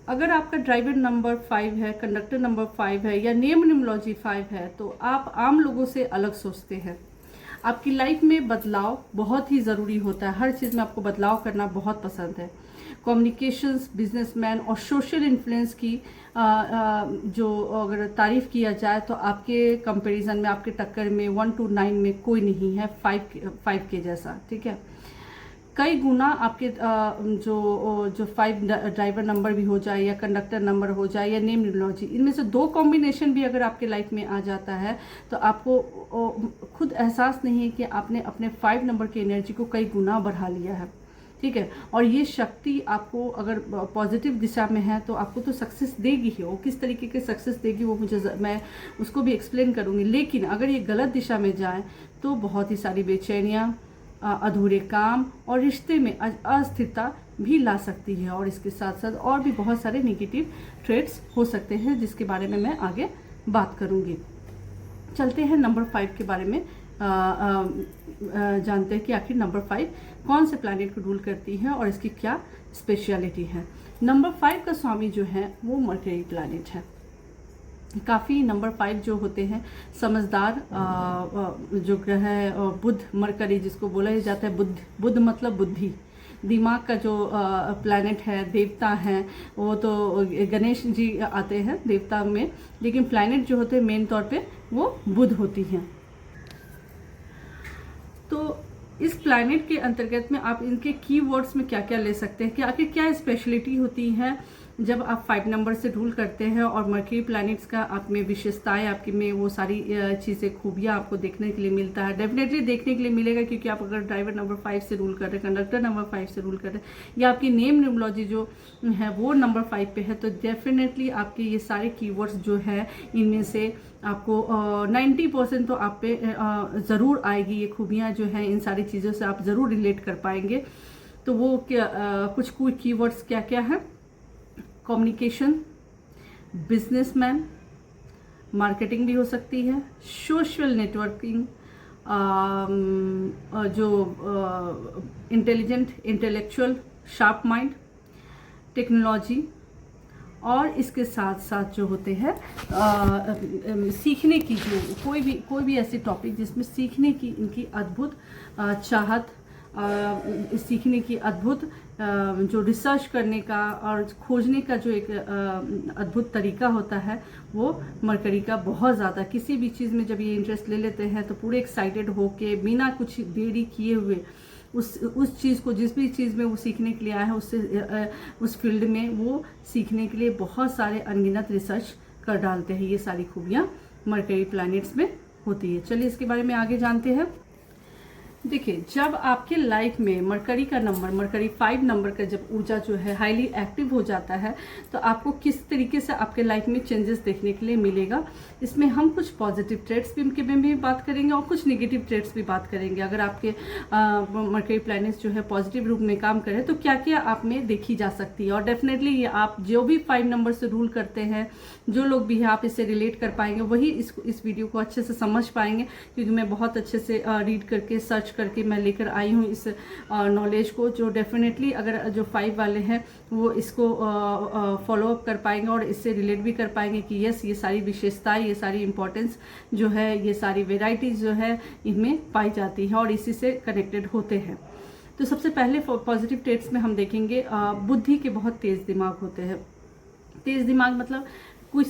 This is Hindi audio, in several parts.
अगर आपका ड्राइवर नंबर 5 है, कंडक्टर नंबर 5 है या नेम न्यूमरोलॉजी 5 है, तो आप आम लोगों से अलग सोचते हैं। आपकी लाइफ में बदलाव बहुत ही ज़रूरी होता है, हर चीज़ में आपको बदलाव करना बहुत पसंद है। कम्युनिकेशंस, बिजनेसमैन और सोशल इन्फ्लुएंस की जो अगर तारीफ़ किया जाए तो आपके कंपैरिजन में, आपके टक्कर में 1 to 9 में कोई नहीं है 5 के जैसा, ठीक है। कई गुना आपके जो 5 ड्राइवर नंबर भी हो जाए या कंडक्टर नंबर हो जाए या नेम न्यूमरोलॉजी, इनमें से 2 कॉम्बिनेशन भी अगर आपके लाइफ में आ जाता है तो आपको खुद एहसास नहीं है कि आपने अपने 5 नंबर की एनर्जी को कई गुना बढ़ा लिया है, ठीक है। और ये शक्ति आपको अगर पॉजिटिव दिशा में है तो आपको तो सक्सेस देगी ही। वो किस तरीके के सक्सेस देगी वो मैं उसको भी एक्सप्लेन करूँगी। लेकिन अगर ये गलत दिशा में जाए तो बहुत ही सारी बेचैनियाँ, अधूरे काम और रिश्ते में अस्थिरता भी ला सकती है, और इसके साथ साथ और भी बहुत सारे नेगेटिव ट्रेड्स हो सकते हैं जिसके बारे में मैं आगे बात करूंगी। चलते हैं नंबर 5 के बारे में जानते हैं कि आखिर नंबर 5 कौन से प्लैनेट को रूल करती है और इसकी क्या स्पेशलिटी है। नंबर 5 का स्वामी जो है वो मरकरी प्लैनेट है। काफ़ी नंबर 5 जो होते हैं समझदार जो ग्रह है, बुध मरकरी जिसको बोला ही जाता है, बुध मतलब बुद्धि, दिमाग का जो प्लैनेट है, देवता हैं वो तो गणेश जी आते हैं देवता में, लेकिन प्लैनेट जो होते हैं मेन तौर पे वो बुध होती हैं। तो इस प्लैनेट के अंतर्गत में आप इनके कीवर्ड्स में क्या क्या ले सकते हैं कि आखिर क्या स्पेशलिटी होती है जब आप 5 नंबर से रूल करते हैं, और मर्क्यूरी प्लैनेट्स का आप में विशेषताएं, आपकी में वो सारी चीज़ें, खूबियाँ आपको देखने के लिए मिलता है। डेफिनेटली देखने के लिए मिलेगा, क्योंकि आप अगर ड्राइवर नंबर 5 से रूल कर रहे हैं, कंडक्टर नंबर 5 से रूल कर रहे हैं, या आपकी नेम न्यूमरोलॉजी जो है वो नंबर 5 पे है, तो डेफिनेटली आपके ये सारे कीवर्ड्स जो है इनमें से आपको 90% तो आप पे ज़रूर आएगी। ये खूबियाँ जो हैं इन सारी चीज़ों से आप ज़रूर रिलेट कर पाएंगे। तो वो कुछ कीवर्ड्स क्या क्या है? कम्युनिकेशन, बिजनेसमैन, मार्केटिंग भी हो सकती है, सोशल नेटवर्किंग, जो intelligent, intellectual, sharp mind, technology, और इसके साथ साथ जो होते हैं सीखने की, जो कोई भी ऐसी टॉपिक जिसमें सीखने की इनकी अद्भुत चाहत, सीखने की अद्भुत जो रिसर्च करने का और खोजने का जो एक अद्भुत तरीका होता है, वो मरकरी का बहुत ज़्यादा, किसी भी चीज़ में जब ये इंटरेस्ट ले लेते हैं तो पूरे एक्साइटेड होके बिना कुछ देरी किए हुए उस चीज़ को, जिस भी चीज़ में वो सीखने के लिए आया है, उससे उस फील्ड में वो सीखने के लिए बहुत सारे अनगिनत रिसर्च कर डालते हैं। ये सारी खूबियाँ मरकरी प्लैनेट्स में होती है। चलिए इसके बारे में आगे जानते हैं। देखिए, जब आपके लाइफ में मरकरी का नंबर, मरकरी 5 नंबर का जब ऊर्जा जो है हाईली एक्टिव हो जाता है, तो आपको किस तरीके से आपके लाइफ में चेंजेस देखने के लिए मिलेगा। इसमें हम कुछ पॉजिटिव ट्रेड्स भी में भी बात करेंगे और कुछ नेगेटिव ट्रेड्स भी बात करेंगे। अगर आपके मरकरी प्लैनेट्स जो है पॉजिटिव रूप में काम करें तो क्या क्या आप में देखी जा सकती है। और डेफिनेटली ये आप जो भी 5 नंबर से रूल करते हैं, जो लोग भी हैं, आप इससे रिलेट कर पाएंगे, वही इस वीडियो को अच्छे से समझ पाएंगे, क्योंकि मैं बहुत अच्छे से रीड करके सर्च करके मैं लेकर आई हूँ इस नॉलेज को, जो डेफिनेटली अगर जो 5 वाले हैं वो इसको फॉलो अप कर पाएंगे और इससे रिलेट भी कर पाएंगे कि यस, ये सारी विशेषताएं, ये सारी इंपॉर्टेंस जो है, ये सारी वेराइटीज जो है इनमें पाई जाती है और इसी से कनेक्टेड होते हैं। तो सबसे पहले पॉजिटिव ट्रेड्स में हम देखेंगे बुद्धि के बहुत तेज दिमाग होते हैं। तेज दिमाग मतलब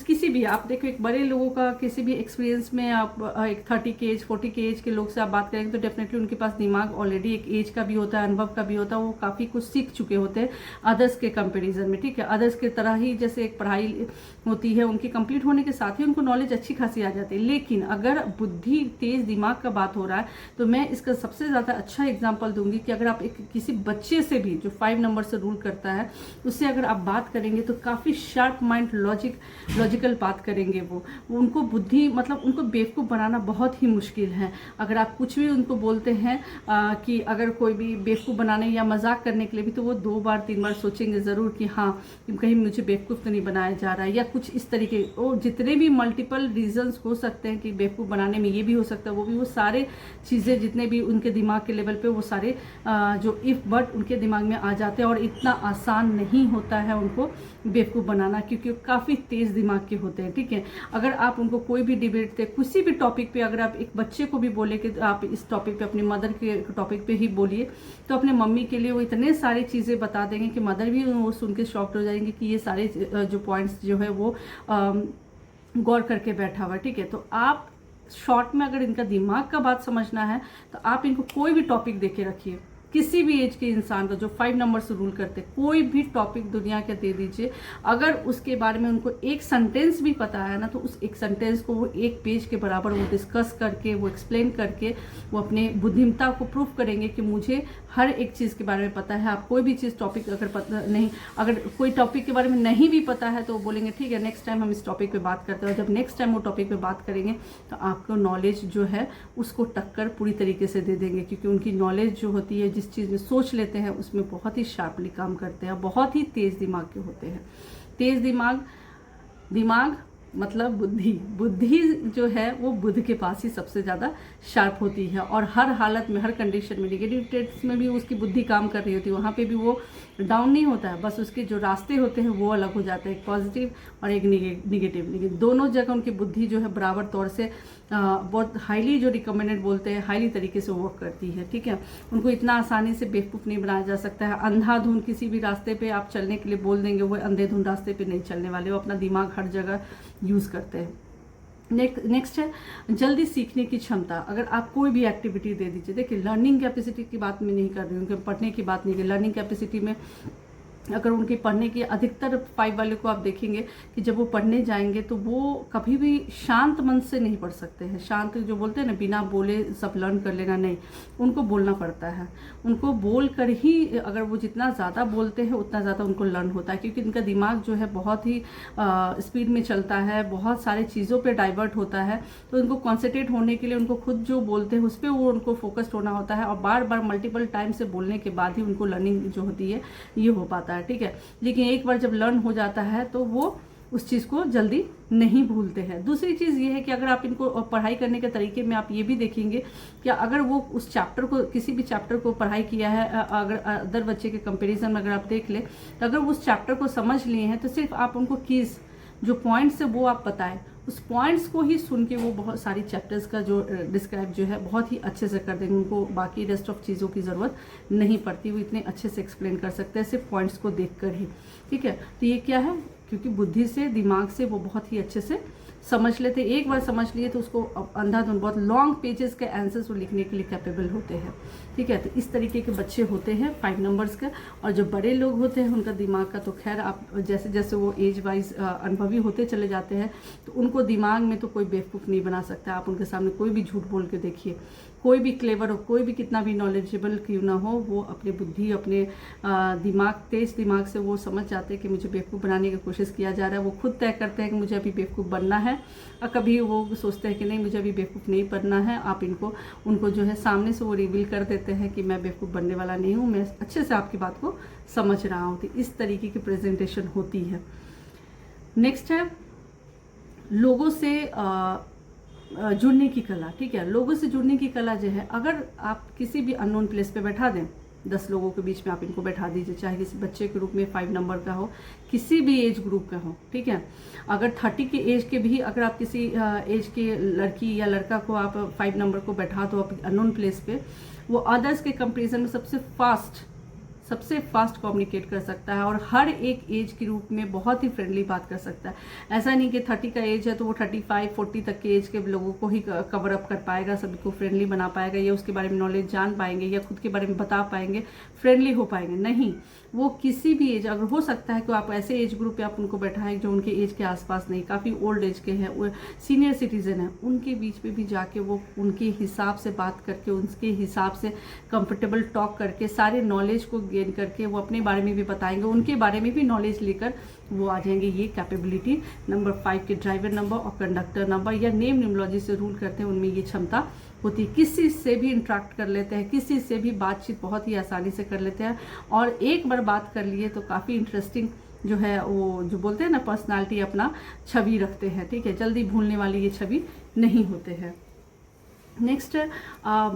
किसी भी, आप देखो एक बड़े लोगों का किसी भी एक्सपीरियंस में आप एक 30 के एज 40 के एज के लोग से आप बात करेंगे तो डेफिनेटली उनके पास दिमाग ऑलरेडी एक एज का भी होता है, अनुभव का भी होता है, वो काफ़ी कुछ सीख चुके होते हैं अदर्स के कंपैरिजन में, ठीक है। अदर्स की तरह ही जैसे एक पढ़ाई होती है, उनकी कंप्लीट होने के साथ ही उनको नॉलेज अच्छी खासी आ जाती है। लेकिन अगर बुद्धि, तेज दिमाग का बात हो रहा है तो मैं इसका सबसे ज़्यादा अच्छा एग्जाम्पल दूंगी कि अगर आप किसी बच्चे से भी जो 5 नंबर से रूल करता है उससे अगर आप बात करेंगे तो काफ़ी शार्प माइंड, लॉजिक लॉजिकल बात करेंगे वो उनको बुद्धि मतलब उनको बेवकूफ़ बनाना बहुत ही मुश्किल है। अगर आप कुछ भी उनको बोलते हैं कि अगर कोई भी बेवकूफ़ बनाने या मजाक करने के लिए भी, तो वो 2 बार 3 बार सोचेंगे ज़रूर कि हाँ कहीं मुझे बेवकूफ़ तो नहीं बनाया जा रहा है, या कुछ इस तरीके। और जितने भी मल्टीपल रीजंस हो सकते हैं कि बेवकूफ़ बनाने में, ये भी हो सकता है वो भी, वो सारे चीज़ें जितने भी उनके दिमाग के लेवल पे वो सारे जो इफ़ बट उनके दिमाग में आ जाते हैं। और इतना आसान नहीं होता है उनको बेवकूफ़ बनाना, क्योंकि काफ़ी तेज़ दिमाग के होते हैं। ठीक है, अगर आप उनको कोई भी डिबेट थे किसी भी टॉपिक पे, अगर आप एक बच्चे को भी बोले कि आप इस टॉपिक पे अपनी मदर के टॉपिक पे ही बोलिए, तो अपने मम्मी के लिए वो इतने सारी चीज़ें बता देंगे कि मदर भी वो सुन के शॉक्ड हो जाएंगे कि ये सारे जो पॉइंट्स जो है वो गौर करके बैठा हुआ है। ठीक है, तो आप शॉर्ट में अगर इनका दिमाग का बात समझना है तो आप इनको कोई भी टॉपिक देके रखिए, किसी भी एज के इंसान को जो 5 नंबर से रूल करते, कोई भी टॉपिक दुनिया के दे दीजिए, अगर उसके बारे में उनको एक सेंटेंस भी पता है ना, तो उस एक सेंटेंस को वो 1 पेज के बराबर वो डिस्कस करके, वो एक्सप्लेन करके, वो अपने बुद्धिमत्ता को प्रूफ करेंगे कि मुझे हर एक चीज़ के बारे में पता है। आप कोई भी चीज़ टॉपिक अगर पता नहीं, अगर कोई टॉपिक के बारे में नहीं भी पता है तो वो बोलेंगे ठीक है नेक्स्ट टाइम हम इस टॉपिक पे बात करते हैं। और जब नेक्स्ट टाइम वो टॉपिक पे बात करेंगे तो आपको नॉलेज जो है उसको टक्कर पूरी तरीके से दे देंगे, क्योंकि उनकी नॉलेज जो होती है, जिस चीज़ में सोच लेते हैं उसमें बहुत ही शार्पली काम करते हैं, बहुत ही तेज़ दिमाग के होते हैं। तेज़ दिमाग मतलब बुद्धि जो है वो बुद्ध के पास ही सबसे ज़्यादा शार्प होती है, और हर हालत में, हर कंडीशन में, नेगेटिव ट्रेड्स में भी उसकी बुद्धि काम कर रही होती है, वहाँ पे भी वो डाउन नहीं होता है। बस उसके जो रास्ते होते हैं वो अलग हो जाते हैं, एक पॉजिटिव और एक निगेटिव, लेकिन दोनों जगह उनकी बुद्धि जो है बराबर तौर से बहुत हाईली जो रिकमेंडेड बोलते हैं, हाईली तरीके से वर्क करती है। ठीक है, उनको इतना आसानी से बेवकूफ़ नहीं बनाया जा सकता है। अंधाधुंध किसी भी रास्ते पे आप चलने के लिए बोल देंगे, वो अंधेधुंध रास्ते पे नहीं चलने वाले, वो अपना दिमाग हर जगह यूज़ करते हैं। नेक्स्ट है जल्दी सीखने की क्षमता। अगर आप कोई भी एक्टिविटी दे दीजिए, देखिए लर्निंग कैपेसिटी की बात मैं नहीं कर रही हूँ, कि पढ़ने की बात नहीं की, लर्निंग कैपेसिटी में अगर उनकी पढ़ने की अधिकतर 5 वाले को आप देखेंगे कि जब वो पढ़ने जाएंगे तो वो कभी भी शांत मन से नहीं पढ़ सकते हैं। शांत जो बोलते हैं ना, बिना बोले सब लर्न कर लेना, नहीं, उनको बोलना पड़ता है। उनको बोल कर ही, अगर वो जितना ज़्यादा बोलते हैं उतना ज़्यादा उनको लर्न होता है, क्योंकि उनका दिमाग जो है बहुत ही स्पीड में चलता है, बहुत सारे चीज़ों पर डाइवर्ट होता है। तो उनको कॉन्सेंट्रेट होने के लिए उनको खुद जो बोलते हैं उस पर वो उनको फोकस्ड होना होता है, और बार बार मल्टीपल टाइम से बोलने के बाद ही उनको लर्निंग जो होती है ये हो पाता है। ठीक है, लेकिन एक बार जब लर्न हो जाता है तो वो उस चीज़ को जल्दी नहीं भूलते हैं। दूसरी चीज़ ये है कि अगर आप इनको पढ़ाई करने के तरीके में आप ये भी देखेंगे कि अगर वो उस चैप्टर को, किसी भी चैप्टर को पढ़ाई किया है, अगर अदर बच्चे के कंपैरिजन में अगर आप देख ले, तो अगर उस चैप्टर को समझ लिए हैं तो सिर्फ आप उनको कीज जो पॉइंट्स है वो आप बताएं, उस पॉइंट्स को ही सुन के वो बहुत सारी चैप्टर्स का जो डिस्क्राइब जो है बहुत ही अच्छे से कर देंगे। उनको बाकी रेस्ट ऑफ चीज़ों की ज़रूरत नहीं पड़ती, वो इतने अच्छे से एक्सप्लेन कर सकते हैं सिर्फ पॉइंट्स को देखकर ही। ठीक है, तो ये क्या है, क्योंकि बुद्धि से, दिमाग से वो बहुत ही अच्छे से समझ लेते, एक बार समझ लिए तो उसको अंधाधुंध बहुत लॉन्ग पेजेस के आंसर्स वो लिखने के लिए कैपेबल होते हैं। ठीक है, तो इस तरीके के बच्चे होते हैं 5 नंबर्स के। और जो बड़े लोग होते हैं उनका दिमाग का तो खैर, आप जैसे जैसे वो एज वाइज अनुभवी होते चले जाते हैं तो उनको दिमाग में तो कोई बेवकूफ़ नहीं बना सकता। आप उनके सामने कोई भी झूठ बोल के देखिए, कोई भी क्लेवर हो, कोई भी कितना भी नॉलेजेबल क्यों ना हो, वो अपनी बुद्धि, अपने दिमाग, तेज दिमाग से वो समझ जाते हैं कि मुझे बेवकूफ़ बनाने की कोशिश किया जा रहा है। वो खुद तय करते हैं कि मुझे अभी बेवकूफ़ बनना है, और कभी वो सोचते हैं कि नहीं मुझे अभी बेवकूफ़ नहीं बनना है। आप उनको जो है सामने से वो रिवील कर देते हैं कि मैं बेवकूफ़ बनने वाला नहीं हूँ, मैं अच्छे से आपकी बात को समझ रहा हूँ। तो इस तरीके की प्रेजेंटेशन होती है। नेक्स्ट है लोगों से जुड़ने की कला। ठीक है, लोगों से जुड़ने की कला जो है, अगर आप किसी भी अननोन प्लेस पे बैठा दें, 10 लोगों के बीच में आप इनको बैठा दीजिए, चाहे किसी बच्चे के रूप में 5 नंबर का हो, किसी भी एज ग्रुप का हो। ठीक है, अगर 30 के एज के भी अगर आप किसी एज के लड़की या लड़का को आप 5 नंबर को बैठा दो अननोन प्लेस पे, वो अदर्स के कंपेरिजन में सबसे फास्ट कम्युनिकेट कर सकता है, और हर एक एज के रूप में बहुत ही फ्रेंडली बात कर सकता है। ऐसा नहीं कि 30 का एज है तो वो 35-40 तक के एज के लोगों को ही कवर अप कर पाएगा, सभी को फ्रेंडली बना पाएगा, या उसके बारे में नॉलेज जान पाएंगे, या खुद के बारे में बता पाएंगे, फ्रेंडली हो पाएंगे, नहीं। वो किसी भी एज, अगर हो सकता है कि आप ऐसे एज ग्रुप पे आप उनको बैठाएं जो उनके एज के आसपास नहीं, काफ़ी ओल्ड एज के हैं, वो सीनियर सिटीजन हैं, उनके बीच में भी जाके वो उनके हिसाब से बात करके, उनके हिसाब से कंफर्टेबल टॉक करके, सारे नॉलेज को गेन करके वो अपने बारे में भी बताएंगे, उनके बारे में भी नॉलेज लेकर वो आ जाएंगे। ये कैपेबिलिटी नंबर 5 के ड्राइवर नंबर और कंडक्टर नंबर या नेम न्यूमरोलॉजी से रूल करते हैं, उनमें ये क्षमता होती है। किसी से भी इंटरेक्ट कर लेते हैं, किसी से भी बातचीत बहुत ही आसानी से कर लेते हैं, और एक बार बात कर लिए तो काफ़ी इंटरेस्टिंग जो है वो जो बोलते हैं ना पर्सनालिटी, अपना छवि रखते हैं, ठीक है, जल्दी भूलने वाली ये छवि नहीं होते हैं। नेक्स्ट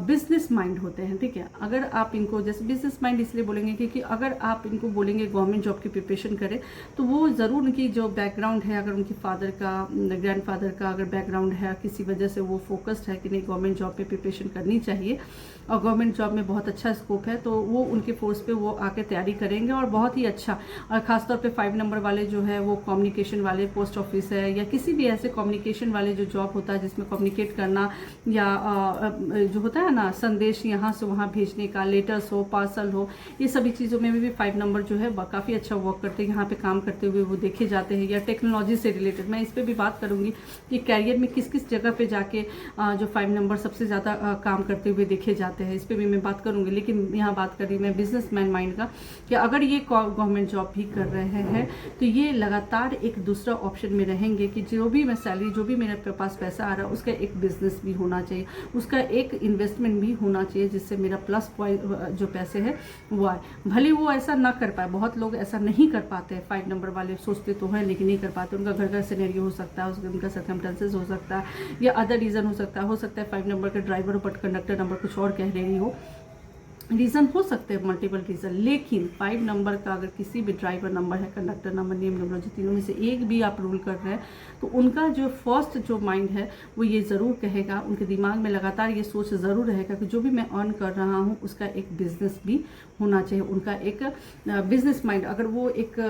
बिजनेस माइंड होते हैं, ठीक है। अगर आप इनको जैसे बिजनेस माइंड इसलिए बोलेंगे क्योंकि अगर आप इनको बोलेंगे गवर्नमेंट जॉब की प्रिपरेशन करें तो वो ज़रूर उनकी जो बैकग्राउंड है, अगर उनके फादर का, ग्रैंडफादर का अगर बैकग्राउंड है, किसी वजह से वो फोकस्ड है कि नहीं गवर्नमेंट जॉब पे प्रिपरेशन करनी चाहिए और गवर्नमेंट जॉब में बहुत अच्छा स्कोप है, तो वो उनके फोर्स पे वो आके तैयारी करेंगे और बहुत ही अच्छा। और ख़ासतौर पे 5 नंबर वाले जो है वो कम्युनिकेशन वाले, पोस्ट ऑफिस है या किसी भी ऐसे कम्युनिकेशन वाले जो जॉब होता है जिसमें कम्युनिकेट करना या जो होता है ना संदेश यहाँ से वहाँ भेजने का, लेटर्स हो, पार्सल हो, ये सभी चीज़ों में भी 5 नंबर जो है काफ़ी अच्छा वर्क करते हैं। यहाँ पे काम करते हुए वो देखे जाते हैं। या टेक्नोलॉजी से रिलेटेड मैं इस पर भी बात करूँगी कि कैरियर में किस किस जगह पे जाके जो 5 नंबर सबसे ज़्यादा काम करते हुए देखे जाते हैं, इस पर भी मैं बात करूँगी। लेकिन यहाँ बात कर रही मैं बिजनेसमैन माइंड का कि अगर ये गवर्नमेंट जॉब भी कर रहे हैं तो ये लगातार एक दूसरा ऑप्शन में रहेंगे कि जो भी मैं सैलरी, जो भी मेरे पास पैसा आ रहा है उसका एक बिजनेस भी होना चाहिए, उसका एक इन्वेस्टमेंट भी होना चाहिए जिससे मेरा प्लस पॉइंट जो पैसे है वो आए। भले वो ऐसा ना कर पाए, बहुत लोग ऐसा नहीं कर पाते हैं, 5 नंबर वाले सोचते तो हैं लेकिन नहीं कर पाते। उनका घर सिनेरियो हो सकता है, उनका सर्कमस्टेंसेस हो सकता है या अदर रीज़न हो सकता है 5 नंबर के ड्राइवर बट कंडक्टर नंबर कुछ और कह रही हो, रीज़न हो सकते हैं मल्टीपल रीज़न। लेकिन 5 नंबर का अगर किसी भी ड्राइवर नंबर है, कंडक्टर नंबर, नेम नंबर, जो तीनों में से एक भी आप रूल कर रहे हैं तो उनका जो फर्स्ट जो माइंड है वो ये ज़रूर कहेगा, उनके दिमाग में लगातार ये सोच ज़रूर रहेगा कि जो भी मैं अर्न कर रहा हूँ उसका एक बिजनेस भी होना चाहिए। उनका एक बिजनेस माइंड, अगर वो एक,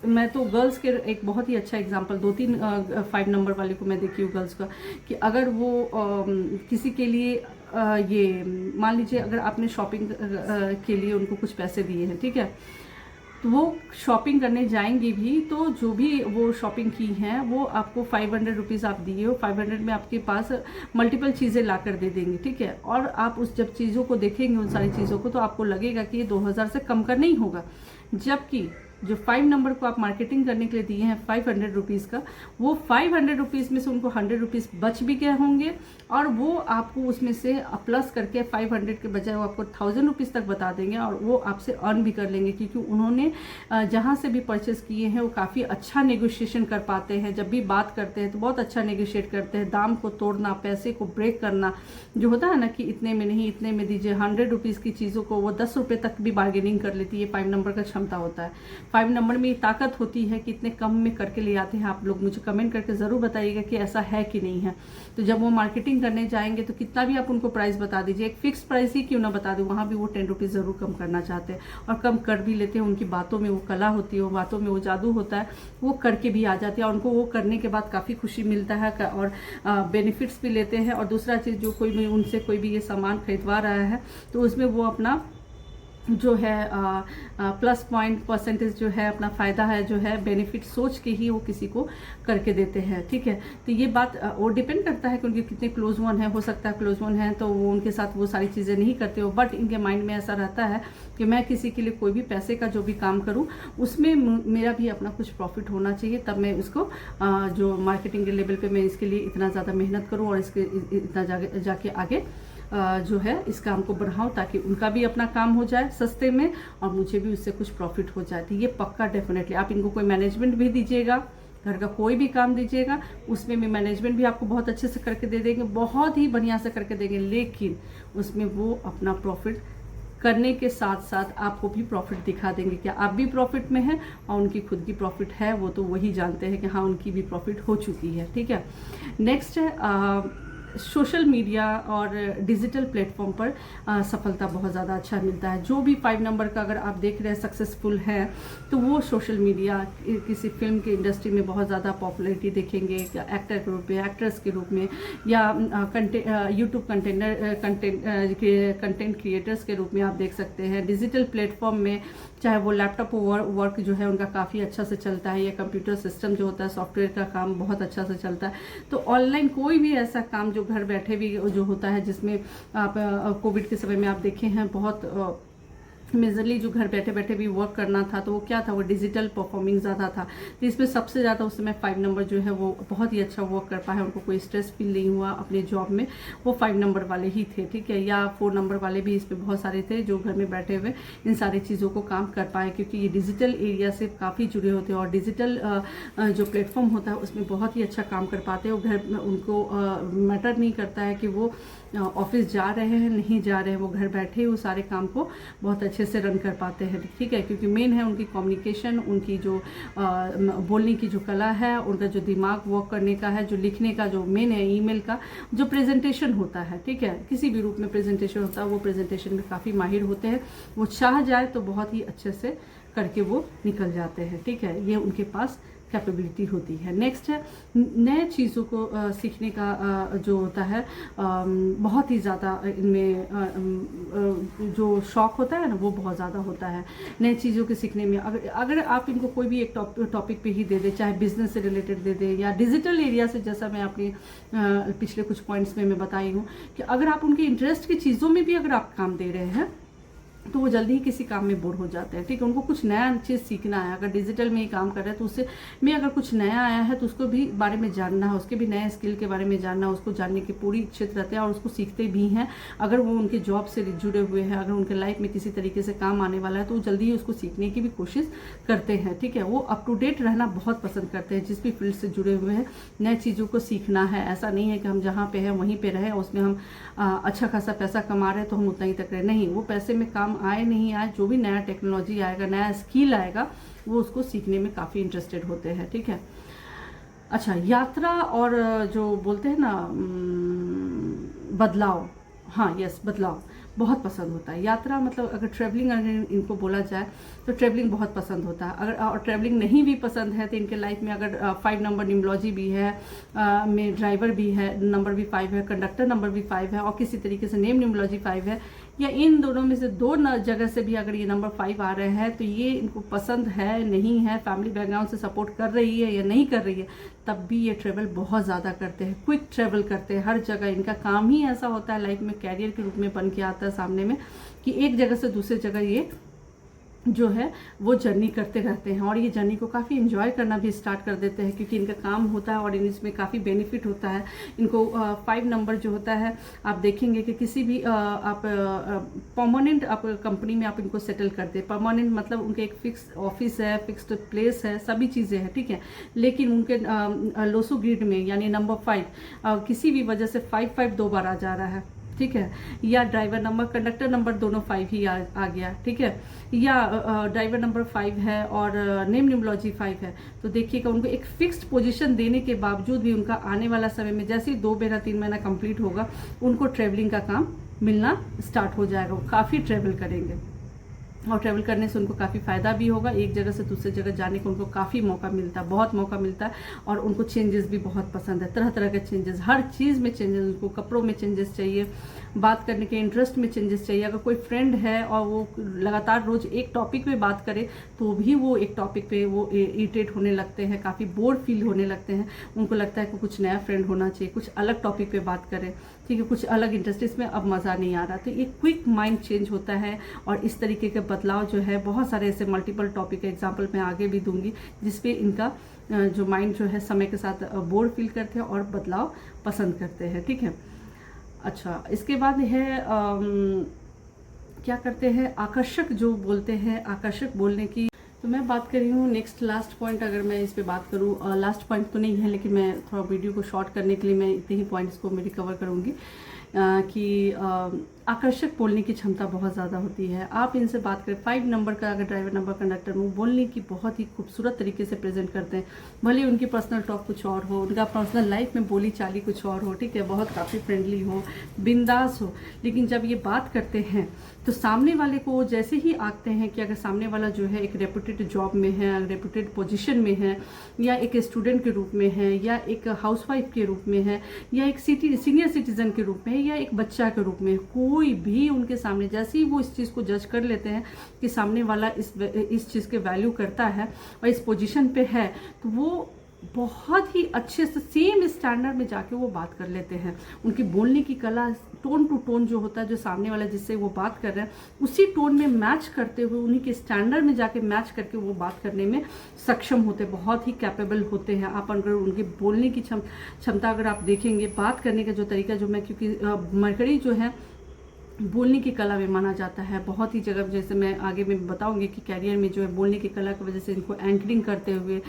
मैं तो गर्ल्स के एक बहुत ही अच्छा एग्जांपल 2-3 5 नंबर वाले को मैं देखी हूँ गर्ल्स का, कि अगर वो किसी के लिए ये मान लीजिए अगर आपने शॉपिंग के लिए उनको कुछ पैसे दिए हैं, ठीक है, तो वो शॉपिंग करने जाएंगी भी तो जो भी वो शॉपिंग की हैं वो आपको 500 रुपीज़ आप दिए हो, 500 में आपके पास मल्टीपल चीज़ें ला कर दे देंगे, ठीक है। और आप उस जब चीज़ों को देखेंगे उन सारी चीज़ों को तो आपको लगेगा कि ये 2000 से कम का नहीं होगा, जबकि जो 5 नंबर को आप मार्केटिंग करने के लिए दिए हैं 500 रुपीज़ का, वो 500 रुपीज़ में से उनको 100 रुपीज़ बच भी गए होंगे और वो आपको उसमें से प्लस करके 500 के बजाय वो आपको 1000 रुपीज़ तक बता देंगे और वो आपसे अर्न भी कर लेंगे, क्योंकि उन्होंने जहाँ से भी परचेस किए हैं वो काफ़ी अच्छा नेगोशिएशन कर पाते हैं। जब भी बात करते हैं तो बहुत अच्छा नेगोशिएट करते हैं। दाम को तोड़ना, पैसे को ब्रेक करना जो होता है ना कि इतने में नहीं इतने में दीजिए, 100 रुपीज़ की चीज़ों को वो 10 रुपये तक भी बार्गेनिंग कर लेती है। 5 नंबर का क्षमता होता है। 5 नंबर में ये ताकत होती है कि इतने कम में करके ले आते हैं। आप लोग मुझे कमेंट करके ज़रूर बताइएगा कि ऐसा है कि नहीं है। तो जब वो मार्केटिंग करने जाएंगे तो कितना भी आप उनको प्राइस बता दीजिए, एक फिक्स प्राइस ही क्यों ना बता दें, वहाँ भी वो 10 रुपीज़ ज़रूर कम करना चाहते हैं और कम कर भी लेते हैं। उनकी बातों में वो कला होती है, वो बातों में वो जादू होता है, वो करके भी आ जाती है और उनको वो करने के बाद काफ़ी खुशी मिलता है और बेनिफिट्स भी लेते हैं। और दूसरा चीज़, जो कोई भी उनसे कोई भी ये सामान खरीदवा रहा है तो उसमें वो अपना जो है प्लस पॉइंट परसेंटेज जो है अपना फ़ायदा है जो है बेनिफिट सोच के ही वो किसी को करके देते हैं, ठीक है। तो ये बात वो डिपेंड करता है कि उनके कितने क्लोज वन है। हो सकता है क्लोज वन है तो वो उनके साथ वो सारी चीज़ें नहीं करते हो, बट इनके माइंड में ऐसा रहता है कि मैं किसी के लिए कोई भी पैसे का जो भी काम करूँ उसमें मेरा भी अपना कुछ प्रॉफिट होना चाहिए, तब मैं उसको जो मार्केटिंग के लेवल पर मैं इसके लिए इतना ज़्यादा मेहनत करूँ और इसके इतना जाके आगे जो है इस काम को बढ़ाऊं ताकि उनका भी अपना काम हो जाए सस्ते में और मुझे भी उससे कुछ प्रॉफिट हो जाए। तो ये पक्का डेफिनेटली आप इनको कोई मैनेजमेंट भी दीजिएगा, घर का कोई भी काम दीजिएगा उसमें भी मैनेजमेंट भी आपको बहुत अच्छे से करके दे देंगे, बहुत ही बढ़िया से करके देंगे, लेकिन उसमें वो अपना प्रॉफिट करने के साथ साथ आपको भी प्रॉफिट दिखा देंगे। क्या आप भी प्रॉफिट में हैं और उनकी खुद की प्रॉफिट है, वो तो वही जानते हैं कि हाँ उनकी भी प्रॉफिट हो चुकी है, ठीक है। नेक्स्ट है सोशल मीडिया और डिजिटल प्लेटफॉर्म पर सफलता बहुत ज़्यादा अच्छा मिलता है। जो भी 5 नंबर का अगर आप देख रहे हैं सक्सेसफुल है तो वो सोशल मीडिया, किसी फिल्म की इंडस्ट्री में बहुत ज़्यादा पॉपुलैरिटी देखेंगे, एक्टर के रूप में, एक्ट्रेस के रूप में, या यूट्यूब कंटेंट क्रिएटर्स के रूप में आप देख सकते हैं। डिजिटल प्लेटफॉर्म में चाहे वो लैपटॉप वर्क जो है उनका काफ़ी अच्छा से चलता है, या कंप्यूटर सिस्टम जो होता है, सॉफ्टवेयर का काम बहुत अच्छा से चलता है। तो ऑनलाइन कोई भी ऐसा काम जो घर बैठे भी जो होता है, जिसमें आप कोविड के समय में आप देखे हैं बहुत मेजरली जो घर बैठे बैठे भी वर्क करना था, तो वो क्या था, वो डिजिटल परफॉर्मिंग ज़्यादा था। तो इसमें सबसे ज़्यादा उस समय 5 नंबर जो है वो बहुत ही अच्छा वर्क कर पाए, उनको कोई स्ट्रेस फील नहीं हुआ अपने जॉब में, वो 5 नंबर वाले ही थे, ठीक है। या 4 नंबर वाले भी इसमें बहुत सारे थे जो घर में बैठे हुए इन सारी चीज़ों को काम कर पाए, क्योंकि ये डिजिटल एरिया से काफ़ी जुड़े होते हैं और डिजिटल जो प्लेटफॉर्म होता है उसमें बहुत ही अच्छा काम कर पाते हैं। वो घर उनको मैटर नहीं करता है कि वो ऑफिस जा रहे हैं नहीं जा रहे हैं, वो घर बैठे वो सारे काम को बहुत अच्छे से रन कर पाते हैं, ठीक है। क्योंकि मेन है उनकी कम्युनिकेशन, उनकी जो बोलने की जो कला है, उनका जो दिमाग वर्क करने का है, जो लिखने का जो मेन है, ईमेल का जो प्रेजेंटेशन होता है, ठीक है, किसी भी रूप में प्रेजेंटेशन होता है, वो प्रेजेंटेशन में काफ़ी माहिर होते हैं। वो चाह जाए तो बहुत ही अच्छे से करके वो निकल जाते हैं, ठीक है। ये उनके पास कैपेबिलिटी होती है। नेक्स्ट है नए चीज़ों को सीखने का जो होता है, बहुत ही ज़्यादा इनमें जो शौक होता है ना, वो बहुत ज़्यादा होता है नए चीज़ों के सीखने में। अगर आप इनको कोई भी एक टॉपिक पे ही दे दे, चाहे बिजनेस से रिलेटेड दे दे या डिजिटल एरिया से, जैसा मैं अपने पिछले कुछ पॉइंट्स में मैं बताई हूँ कि अगर आप उनके इंटरेस्ट की चीज़ों में भी अगर आप काम दे रहे हैं तो वो जल्दी ही किसी काम में बोर हो जाते हैं, ठीक है। उनको कुछ नया चीज़ सीखना है, अगर डिजिटल में ही काम कर रहे हैं तो उससे में अगर कुछ नया आया है तो उसको भी बारे में जानना है, उसके भी नए स्किल के बारे में जानना है, उसको जानने की पूरी इच्छित रहते हैं और उसको सीखते भी हैं। अगर वो उनके जॉब से जुड़े हुए हैं, अगर उनके लाइफ में किसी तरीके से काम आने वाला है तो वो जल्दी ही उसको सीखने की भी कोशिश करते हैं, ठीक है। वो अप टू डेट रहना बहुत पसंद करते हैं, जिस भी फील्ड से जुड़े हुए हैं नए चीज़ों को सीखना है। ऐसा नहीं है कि हम जहाँ पे हैं वहीं पे रहें, उसमें हम अच्छा खासा पैसा कमा रहे हैं तो हम उतना ही तक रहे, नहीं। वो पैसे में काम आए नहीं आए, जो भी नया टेक्नोलॉजी आएगा, नया स्किल आएगा, वो उसको सीखने में काफ़ी इंटरेस्टेड होते हैं, ठीक है। अच्छा, यात्रा और जो बोलते हैं ना बदलाव, हाँ यस, बदलाव बहुत पसंद होता है। यात्रा मतलब अगर ट्रैवलिंग अगर इनको बोला जाए तो ट्रैवलिंग बहुत पसंद होता है। अगर और ट्रैवलिंग नहीं भी पसंद है तो इनके लाइफ में अगर 5 नंबर न्यूमरोलॉजी भी है, में ड्राइवर भी है, नंबर भी 5 है, कंडक्टर नंबर भी 5 है और किसी तरीके से नेम न्यूमरोलॉजी 5 है, या इन दोनों में से दो जगह से भी अगर ये नंबर 5 आ रहे हैं तो ये इनको पसंद है नहीं है, फैमिली बैकग्राउंड से सपोर्ट कर रही है या नहीं कर रही है, तब भी ये ट्रैवल बहुत ज़्यादा करते हैं, क्विक ट्रैवल करते हैं हर जगह। इनका काम ही ऐसा होता है लाइफ में, कैरियर के रूप में बन के आता है सामने में, कि एक जगह से दूसरी जगह ये जो है वो जर्नी करते रहते हैं और ये जर्नी को काफ़ी एंजॉय करना भी स्टार्ट कर देते हैं, क्योंकि इनका काम होता है और इसमें काफ़ी बेनिफिट होता है इनको। 5 नंबर जो होता है आप देखेंगे कि किसी भी आप परमानेंट आप कंपनी में आप इनको सेटल कर दे। परमानेंट मतलब उनके एक फिक्स ऑफिस है, फिक्स्ड प्लेस है, सभी चीज़ें हैं, ठीक है। लेकिन उनके लोसो ग्रिड में यानी नंबर 5 किसी भी वजह से 5 2 बार आ जा रहा है, ठीक है। या ड्राइवर नंबर कंडक्टर नंबर दोनों 5 ही आ गया, ठीक है। या ड्राइवर नंबर 5 है और नेम न्यूमरोलॉजी 5 है, तो देखिएगा उनको एक फिक्स्ड पोजीशन देने के बावजूद भी उनका आने वाला समय में जैसे ही 2 महीना 3 महीना कंप्लीट होगा उनको ट्रैवलिंग का काम मिलना स्टार्ट हो जाएगा। वो काफ़ी ट्रैवल करेंगे और ट्रैवल करने से उनको काफ़ी फ़ायदा भी होगा। एक जगह से दूसरी जगह जाने को उनको काफ़ी मौका मिलता है, बहुत मौका मिलता है। और उनको चेंजेस भी बहुत पसंद है, तरह तरह के चेंजेस, हर चीज़ में चेंजेस। उनको कपड़ों में चेंजेस चाहिए, बात करने के इंटरेस्ट में चेंजेस चाहिए। अगर कोई फ्रेंड है और वो लगातार रोज़ एक टॉपिक पे बात करे तो भी वो एक टॉपिक पे वो इरिटेट होने लगते हैं, काफ़ी बोर फील होने लगते हैं। उनको लगता है कि कुछ नया फ्रेंड होना चाहिए, कुछ अलग टॉपिक पे बात करें, ठीक है, कुछ अलग इंटरेस्ट। इसमें अब मज़ा नहीं आ रहा, तो ये क्विक माइंड चेंज होता है। और इस तरीके के बदलाव जो है बहुत सारे ऐसे मल्टीपल टॉपिक है, एग्जाम्पल मैं आगे भी दूंगी, जिसपे इनका जो माइंड जो है समय के साथ बोर फील करते हैं और बदलाव पसंद करते हैं, ठीक है। अच्छा, इसके बाद है क्या करते हैं, आकर्षक जो बोलते हैं, आकर्षक बोलने की तो मैं बात कर रही हूँ। नेक्स्ट लास्ट पॉइंट अगर मैं इस पे बात करूँ, लास्ट पॉइंट तो नहीं है लेकिन मैं थोड़ा वीडियो को शॉर्ट करने के लिए मैं इतने ही पॉइंट्स को मैं रिकवर करूँगी कि आकर्षक बोलने की क्षमता बहुत ज़्यादा होती है। आप इनसे बात करें, 5 नंबर का अगर ड्राइवर, नंबर, कंडक्टर, वो बोलने की बहुत ही खूबसूरत तरीके से प्रेजेंट करते हैं। भले उनकी पर्सनल टॉक कुछ और हो, उनका पर्सनल लाइफ में बोली चाली कुछ और हो, ठीक है, बहुत काफ़ी फ्रेंडली हो, बिंदास हो, लेकिन जब ये बात करते हैं तो सामने वाले को जैसे ही आते हैं कि अगर सामने वाला जो है एक रेपुटेड जॉब में है, रेपुटेड पोजीशन में है, या एक स्टूडेंट के रूप में है, या एक हाउसवाइफ के रूप में है, या एक सीनियर सिटीजन के रूप में है, या एक बच्चा के रूप में, कोई भी उनके सामने जैसे ही वो इस चीज़ को जज कर लेते हैं कि सामने वाला इस चीज़ के वैल्यू करता है और इस पोजीशन पे है, तो वो बहुत ही अच्छे से सेम स्टैंडर्ड में जाके वो बात कर लेते हैं। उनकी बोलने की कला, टोन टू टोन जो होता है, जो सामने वाला जिससे वो बात कर रहे हैं उसी टोन में मैच करते हुए, उन्हीं के स्टैंडर्ड में जाके मैच करके वो बात करने में सक्षम होते, बहुत ही कैपेबल होते हैं। आप अगर उनके बोलने की क्षमता अगर आप देखेंगे, बात करने का जो तरीका, जो मैं, क्योंकि मरकरी जो है बोलने की कला में माना जाता है बहुत ही जगह, जैसे मैं आगे में बताऊंगी कि कैरियर में जो है बोलने की कला की वजह से इनको एंकरिंग करते हुए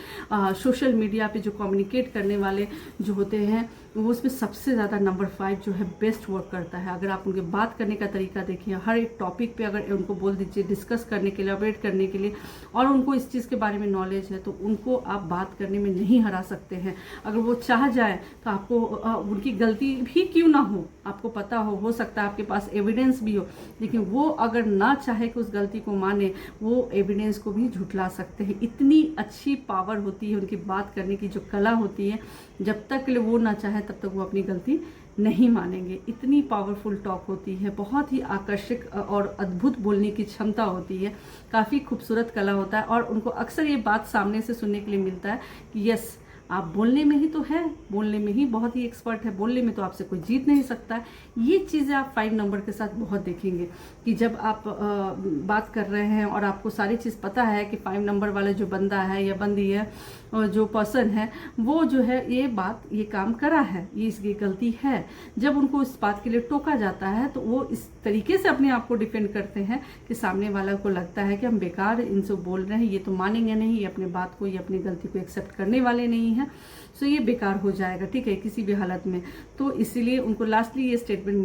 सोशल मीडिया पे जो कम्युनिकेट करने वाले जो होते हैं वो उसमें सबसे ज़्यादा नंबर 5 जो है बेस्ट वर्क करता है। अगर आप उनके बात करने का तरीका देखिए, हर एक टॉपिक पे अगर उनको बोल दीजिए डिस्कस करने के लिए, अपडेट करने के लिए, और उनको इस चीज़ के बारे में नॉलेज है, तो उनको आप बात करने में नहीं हरा सकते हैं। अगर वो चाह जाए तो आपको उनकी गलती भी क्यों ना हो, आपको पता हो सकता है आपके पास एविडेंस भी हो, लेकिन वो अगर ना चाहे कि उस गलती को माने, वो एविडेंस को भी झुठला सकते हैं। इतनी अच्छी पावर होती है उनकी बात करने की जो कला होती है, जब तक वो ना चाहे तब तक वो अपनी गलती नहीं मानेंगे। इतनी पावरफुल टॉक होती है, बहुत ही आकर्षक और अद्भुत बोलने की क्षमता होती है, काफ़ी खूबसूरत कला होता है। और उनको अक्सर ये बात सामने से सुनने के लिए मिलता है कि यस, आप बोलने में ही तो है, बोलने में ही बहुत ही एक्सपर्ट है, बोलने में तो आपसे कोई जीत नहीं सकता। ये चीज़ें आप 5 नंबर के साथ बहुत देखेंगे कि जब आप बात कर रहे हैं और आपको सारी चीज़ पता है कि 5 नंबर वाला जो बंदा है या बंदी है, जो पर्सन है, वो जो है ये काम करा है, ये इसकी गलती है, जब उनको इस बात के लिए टोका जाता है तो वो इस तरीके से अपने आप को डिफेंड करते हैं कि सामने वाला को लगता है कि हम बेकार इनसे बोल रहे हैं, ये तो मानेंगे नहीं, ये अपने बात को, ये अपनी गलती को एक्सेप्ट करने वाले नहीं है, सो ये बेकार हो जाएगा, ठीक है, किसी भी हालत में। तो इसीलिए उनको लास्टली ये स्टेटमेंट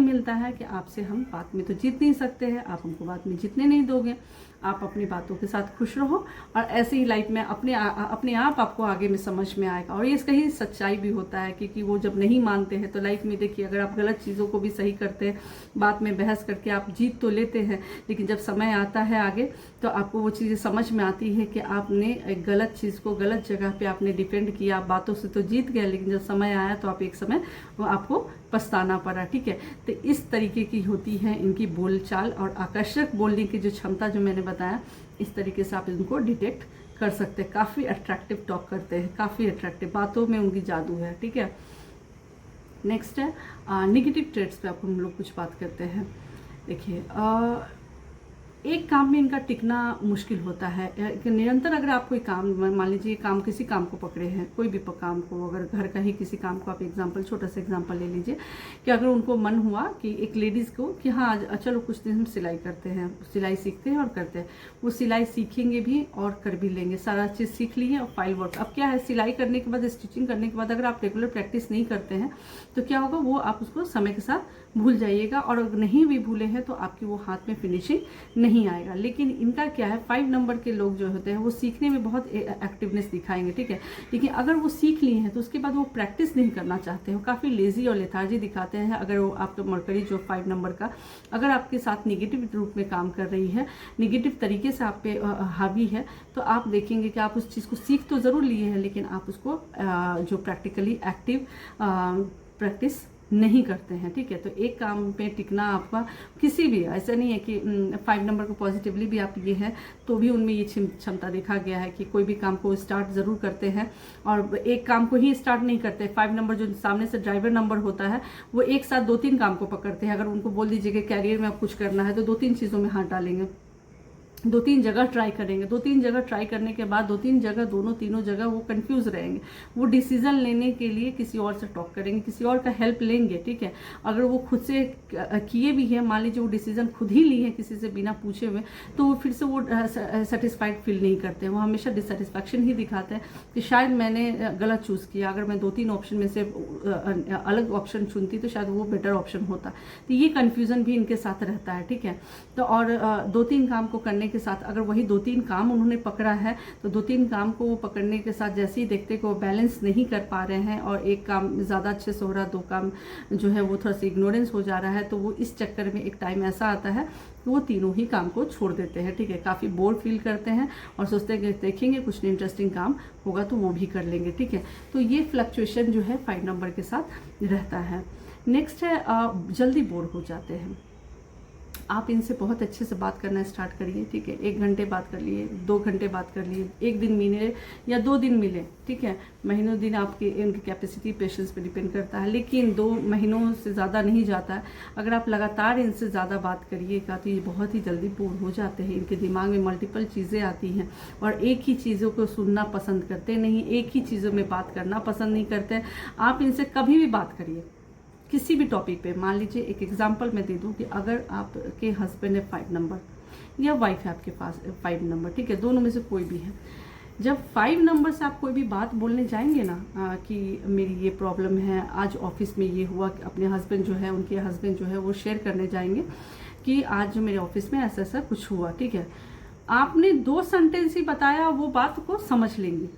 मिलता है कि आपसे हम बात में तो जीत नहीं सकते हैं, आप हमको बात में जीतने नहीं दोगे, आप अपनी बातों के साथ खुश रहो, और ऐसे ही लाइफ में अपने आप आपको आगे में समझ में आएगा। और ये कहीं सच्चाई भी होता है, क्योंकि वो जब नहीं मानते हैं तो लाइफ में देखिए, अगर आप गलत चीज़ों को भी सही करते हैं, बात में बहस करके आप जीत तो लेते हैं, लेकिन जब समय आता है आगे तो आपको वो चीज़ें समझ में आती है कि आपने एक गलत चीज़ को गलत जगह पे आपने डिफेंड किया, आप बातों से तो जीत गए, लेकिन जब समय आया तो आप एक समय आपको पछताना पड़ा, ठीक है। तो इस तरीके की होती है इनकी बोलचाल, और आकर्षक बोलने की जो क्षमता जो मैंने बताया, इस तरीके से आप इनको डिटेक्ट कर सकते हैं। काफ़ी अट्रैक्टिव टॉक करते हैं, काफ़ी अट्रैक्टिव, बातों में उनकी जादू है, ठीक है। नेक्स्ट है नेगेटिव ट्रेड्स पे आपको हम लोग कुछ बात करते हैं। देखिए, एक काम में इनका टिकना मुश्किल होता है कि निरंतर अगर आप कोई काम, मान लीजिए काम, किसी काम को पकड़े हैं, कोई भी काम को, अगर घर का ही किसी काम को आप एग्जांपल, छोटा सा एग्जांपल ले लीजिए कि अगर उनको मन हुआ कि एक लेडीज़ को कि हाँ चलो कुछ दिन हम सिलाई करते हैं, सिलाई सीखते हैं और करते हैं, वो सिलाई सीखेंगे भी और कर भी लेंगे, सारा चीज़ सीख ली है। और फाइल वर्क, अब क्या है, सिलाई करने के बाद, स्टिचिंग करने के बाद अगर आप रेगुलर प्रैक्टिस नहीं करते हैं तो क्या होगा, वो आप उसको समय के साथ भूल जाइएगा, और अगर नहीं भी भूले हैं तो आपकी वो हाथ में फिनिशिंग नहीं आएगा। लेकिन इनका क्या है, 5 नंबर के लोग जो होते हैं वो सीखने में बहुत एक्टिवनेस दिखाएंगे, ठीक है, लेकिन अगर वो सीख लिए हैं तो उसके बाद वो प्रैक्टिस नहीं करना चाहते हैं, वो काफ़ी लेजी और लेथार्जी दिखाते हैं। अगर वो आप तो मरकरी जो 5 नंबर का अगर आपके साथ निगेटिव रूप में काम कर रही है, निगेटिव तरीके से आप पे हावी है, तो आप देखेंगे कि आप उस चीज़ को सीख तो ज़रूर लिए हैं, लेकिन आप उसको जो प्रैक्टिकली एक्टिव प्रैक्टिस नहीं करते हैं, ठीक है। तो एक काम पे टिकना आपका किसी भी, ऐसा नहीं है कि 5 नंबर को पॉजिटिवली भी आप ये है तो भी उनमें ये क्षमता देखा गया है कि कोई भी काम को स्टार्ट ज़रूर करते हैं और एक काम को ही स्टार्ट नहीं करते। 5 नंबर जो सामने से ड्राइवर नंबर होता है वो एक साथ 2-3 काम को पकड़ते हैं। अगर उनको बोल दीजिए कि कैरियर में आप कुछ करना है तो 2-3 चीज़ों में हाथ डालेंगे। 2-3 जगह ट्राई करेंगे, 2-3 जगह ट्राई करने के बाद 2-3 जगह तीनों जगह वो कंफ्यूज रहेंगे, वो डिसीजन लेने के लिए किसी और से टॉक करेंगे, किसी और का हेल्प लेंगे, ठीक है। अगर वो खुद से किए भी हैं, मान लीजिए वो डिसीजन खुद ही ली है किसी से बिना पूछे हुए, तो वो फिर से वो सेटिस्फाइड फील नहीं करते हैं, वो हमेशा डिससेटिस्फैक्शन ही दिखाते हैं कि शायद मैंने गलत चूज़ किया, अगर मैं 2-3 ऑप्शन में से अलग ऑप्शन चुनती तो शायद वो बेटर ऑप्शन होता। तो ये कन्फ्यूज़न भी इनके साथ रहता है, ठीक है। तो और 2-3 काम को करने के साथ अगर वही 2-3 काम उन्होंने पकड़ा है तो 2-3 काम को वो पकड़ने के साथ जैसे ही देखते कि वो बैलेंस नहीं कर पा रहे हैं और एक काम ज़्यादा अच्छे से हो रहा है, 2 काम जो है वो थोड़ा सा इग्नोरेंस हो जा रहा है, तो वो इस चक्कर में एक टाइम ऐसा आता है कि वो तीनों ही काम को छोड़ देते हैं, ठीक है। काफ़ी बोर फील करते हैं और सोचते हैं कि देखेंगे कुछ नहीं इंटरेस्टिंग काम होगा तो वो भी कर लेंगे, ठीक है। तो ये फ्लक्चुएशन जो है 5 नंबर के साथ रहता है। नेक्स्ट है जल्दी बोर हो जाते हैं। आप इनसे बहुत अच्छे से बात करना स्टार्ट करिए, ठीक है। 1 घंटे बात कर लिए, 2 घंटे बात कर लिए, 1 दिन मिले या 2 दिन मिले, ठीक है। महीनों दिन आपकी इनकी कैपेसिटी पेशेंस पे डिपेंड करता है, लेकिन 2 महीनों से ज़्यादा नहीं जाता है। अगर आप लगातार इनसे ज़्यादा बात करिएगा तो ये बहुत ही जल्दी बोर हो जाते हैं। इनके दिमाग में मल्टीपल चीज़ें आती हैं और एक ही चीज़ों को सुनना पसंद करते नहीं, एक ही चीज़ों में बात करना पसंद नहीं करते। आप इनसे कभी भी बात करिए किसी भी टॉपिक पे। मान लीजिए एक एग्जांपल मैं दे दूं कि अगर आपके हस्बैंड है 5 नंबर या वाइफ है आपके पास 5 नंबर, ठीक है, दोनों में से कोई भी है। जब 5 नंबर से आप कोई भी बात बोलने जाएंगे ना कि मेरी ये प्रॉब्लम है, आज ऑफिस में ये हुआ, अपने हस्बैंड जो है उनके हस्बैंड जो है वो शेयर करने जाएंगे कि आज जो मेरे ऑफिस में ऐसा ऐसा कुछ हुआ, ठीक है। आपने 2 सेंटेंस ही बताया, वो बात को समझ लेंगी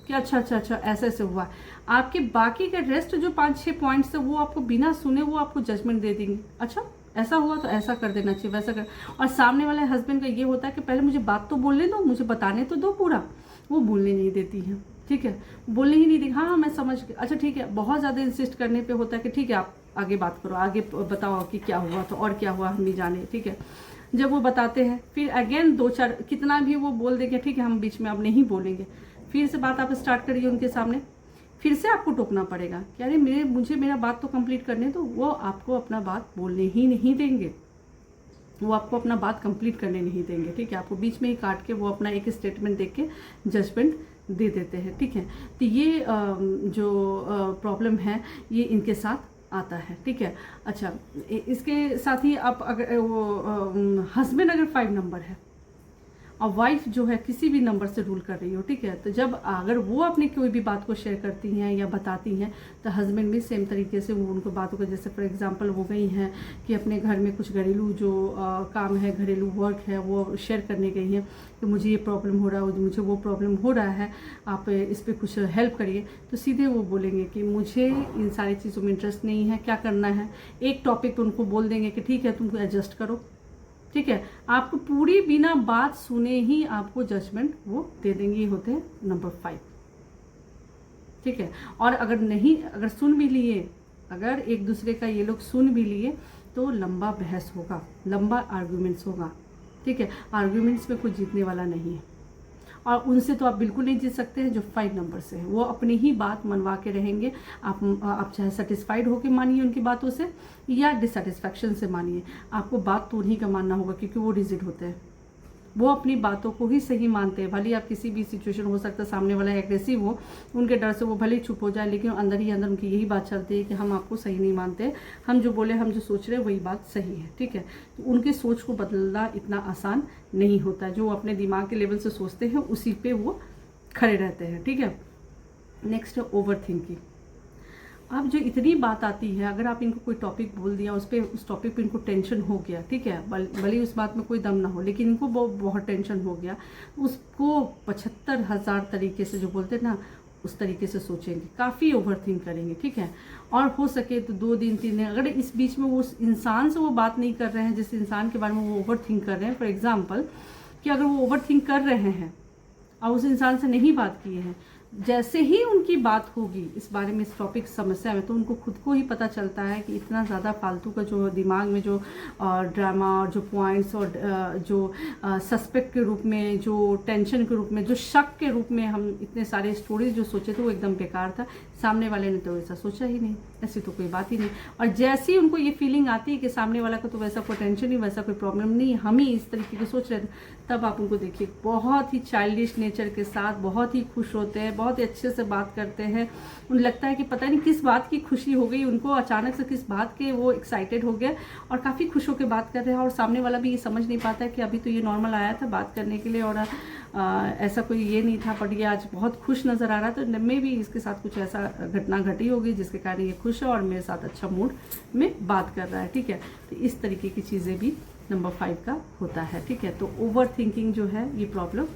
कि अच्छा ऐसे ऐसे हुआ। आपके बाकी के रेस्ट जो 5-6 पॉइंट्स है वो आपको बिना सुने वो आपको जजमेंट दे देंगे, अच्छा ऐसा हुआ तो ऐसा कर देना चाहिए, वैसा कर। और सामने वाले हस्बैंड का ये होता है कि पहले मुझे बात तो बोलने दो, मुझे बताने तो दो पूरा, वो बोलने नहीं देती है, ठीक है, बोलने ही नहीं देती। हाँ मैं समझ गई, अच्छा ठीक है। बहुत ज़्यादा इंसिस्ट करने पे होता है कि ठीक है आप आगे बात करो, आगे बताओ कि क्या हुआ तो और क्या हुआ हम नहीं जाने, ठीक है। जब वो बताते हैं फिर अगेन 2-4 कितना भी वो बोल देंगे, ठीक है हम बीच में अब नहीं बोलेंगे, फिर से बात आप स्टार्ट करिए उनके सामने, फिर से आपको टोकना पड़ेगा कि अरे मुझे मेरा बात तो कंप्लीट करने दो। वो आपको अपना बात बोलने ही नहीं देंगे, वो आपको अपना बात कंप्लीट करने नहीं देंगे, ठीक है। आपको बीच में ही काट के वो अपना एक स्टेटमेंट देख के जजमेंट दे देते हैं, ठीक है। तो ये जो प्रॉब्लम है ये इनके साथ आता है, ठीक है। अच्छा इसके साथ ही आप अगर वो हस्बैंड अगर 5 नंबर है और वाइफ जो है किसी भी नंबर से रूल कर रही हो, ठीक है, तो जब अगर वो अपनी कोई भी बात को शेयर करती हैं या बताती हैं तो हस्बैंड भी सेम तरीके से वो उनको बातों को, जैसे फॉर एग्जांपल हो गई हैं कि अपने घर में कुछ घरेलू जो काम है, घरेलू वर्क है, वो शेयर करने गई हैं कि मुझे ये प्रॉब्लम हो रहा है, मुझे वो प्रॉब्लम हो रहा है, आप इस पर कुछ हेल्प करिए। तो सीधे वो बोलेंगे कि मुझे इन सारी चीज़ों में इंटरेस्ट नहीं है, क्या करना है। एक टॉपिक पर उनको बोल देंगे कि ठीक है तुम एडजस्ट करो, ठीक है। आपको पूरी बिना बात सुने ही आपको जजमेंट वो दे देंगे। ये होते हैं नंबर 5, ठीक है। और अगर सुन भी लिए, अगर एक दूसरे का ये लोग सुन भी लिए तो लंबा बहस होगा, लंबा आर्गुमेंट्स होगा, ठीक है। आर्गुमेंट्स में कोई जीतने वाला नहीं है और उनसे तो आप बिल्कुल नहीं जीत सकते हैं जो 5 नंबर से है। वो अपनी ही बात मनवा के रहेंगे। आप चाहे सेटिस्फाइड होकर मानिए उनकी बातों से या डिससेटिस्फैक्शन से मानिए, आपको बात तो उन्हीं का मानना होगा क्योंकि वो रिजिड होते हैं, वो अपनी बातों को ही सही मानते हैं। भले आप किसी भी सिचुएशन हो सकता है सामने वाला एग्रेसिव हो, उनके डर से वो भले ही चुप हो जाए, लेकिन अंदर ही अंदर उनकी यही बात चलती है कि हम आपको सही नहीं मानते, हम जो बोले, हम जो सोच रहे हैं वही बात सही है, ठीक है। तो उनके सोच को बदलना इतना आसान नहीं होता है। जो अपने दिमाग के लेवल से सोचते हैं उसी पे वो खड़े रहते हैं, ठीक है। नेक्स्ट है ओवर थिंकिंग। अब जो इतनी बात आती है, अगर आप इनको कोई टॉपिक बोल दिया, उस टॉपिक पे इनको टेंशन हो गया, ठीक है, भले उस बात में कोई दम ना हो, लेकिन इनको बहुत टेंशन हो गया, उसको 75,000 तरीके से जो बोलते हैं ना उस तरीके से सोचेंगे, काफ़ी ओवर थिंक करेंगे, ठीक है। और हो सके तो 2 दिन 3 दिन, अगर इस बीच में वो उस इंसान से वो बात नहीं कर रहे हैं जिस इंसान के बारे में वो ओवर थिंक कर रहे हैं, फॉर एग्जाम्पल कि अगर वो ओवर थिंक कर रहे हैं और उस इंसान से नहीं बात किए हैं, जैसे ही उनकी बात होगी इस बारे में, इस टॉपिक समस्या में, तो उनको खुद को ही पता चलता है कि इतना ज़्यादा फालतू का जो दिमाग में जो ड्रामा और जो पॉइंट्स और जो सस्पेक्ट के रूप में, जो टेंशन के रूप में, जो शक के रूप में हम इतने सारे स्टोरीज जो सोचे थे वो एकदम बेकार था। सामने वाले ने तो ऐसा सोचा ही नहीं, ऐसी तो कोई बात ही नहीं। और जैसे ही उनको ये फीलिंग आती है कि सामने वाला को तो वैसा कोई टेंशन नहीं, वैसा कोई प्रॉब्लम नहीं, हम ही इस तरीके के सोच रहे थे, तब आप उनको देखिए बहुत ही चाइल्डिश नेचर के साथ बहुत ही खुश होते हैं, बहुत ही अच्छे से बात करते हैं। उन्हें लगता है कि पता नहीं किस बात की खुशी हो गई उनको, अचानक से किस बात के वो एक्साइटेड हो गए और काफ़ी खुश होकर बात कर रहे हैं। और सामने वाला भी ये समझ नहीं पाता है कि अभी तो ये नॉर्मल आया था बात करने के लिए और ऐसा कोई ये नहीं था, बट ये आज बहुत खुश नज़र आ रहा था। तो मे भी इसके साथ कुछ ऐसा घटना घटी होगी जिसके कारण ये खुश है और मेरे साथ अच्छा मूड में बात कर रहा है। ठीक है, तो इस तरीके की चीज़ें भी नंबर 5 का होता है। ठीक है, तो ओवर थिंकिंग जो है ये प्रॉब्लम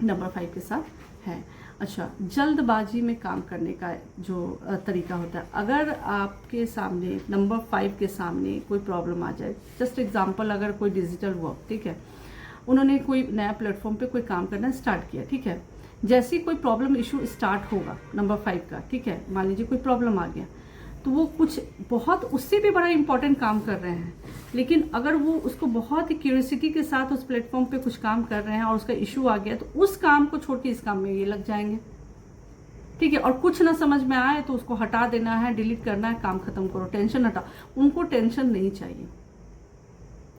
नंबर 5 के साथ है। अच्छा, जल्दबाजी में काम करने का जो तरीका होता है, अगर आपके सामने नंबर 5 के सामने कोई प्रॉब्लम आ जाए, जस्ट एग्जांपल, अगर कोई डिजिटल वर्क, ठीक है, उन्होंने कोई नया प्लेटफॉर्म पे कोई काम करना स्टार्ट किया, ठीक है, जैसे ही कोई प्रॉब्लम इशू स्टार्ट होगा नंबर 5 का, ठीक है, मान लीजिए कोई प्रॉब्लम आ गया, तो वो कुछ बहुत उससे भी बड़ा इंपॉर्टेंट काम कर रहे हैं, लेकिन अगर वो उसको बहुत ही क्यूरियोसिटी के साथ उस प्लेटफॉर्म पे कुछ काम कर रहे हैं और उसका इशू आ गया, तो उस काम को छोड़ के इस काम में ये लग जाएंगे। ठीक है, और कुछ ना समझ में आए तो उसको हटा देना है, डिलीट करना है, काम खत्म करो, टेंशन हटा। उनको टेंशन नहीं चाहिए।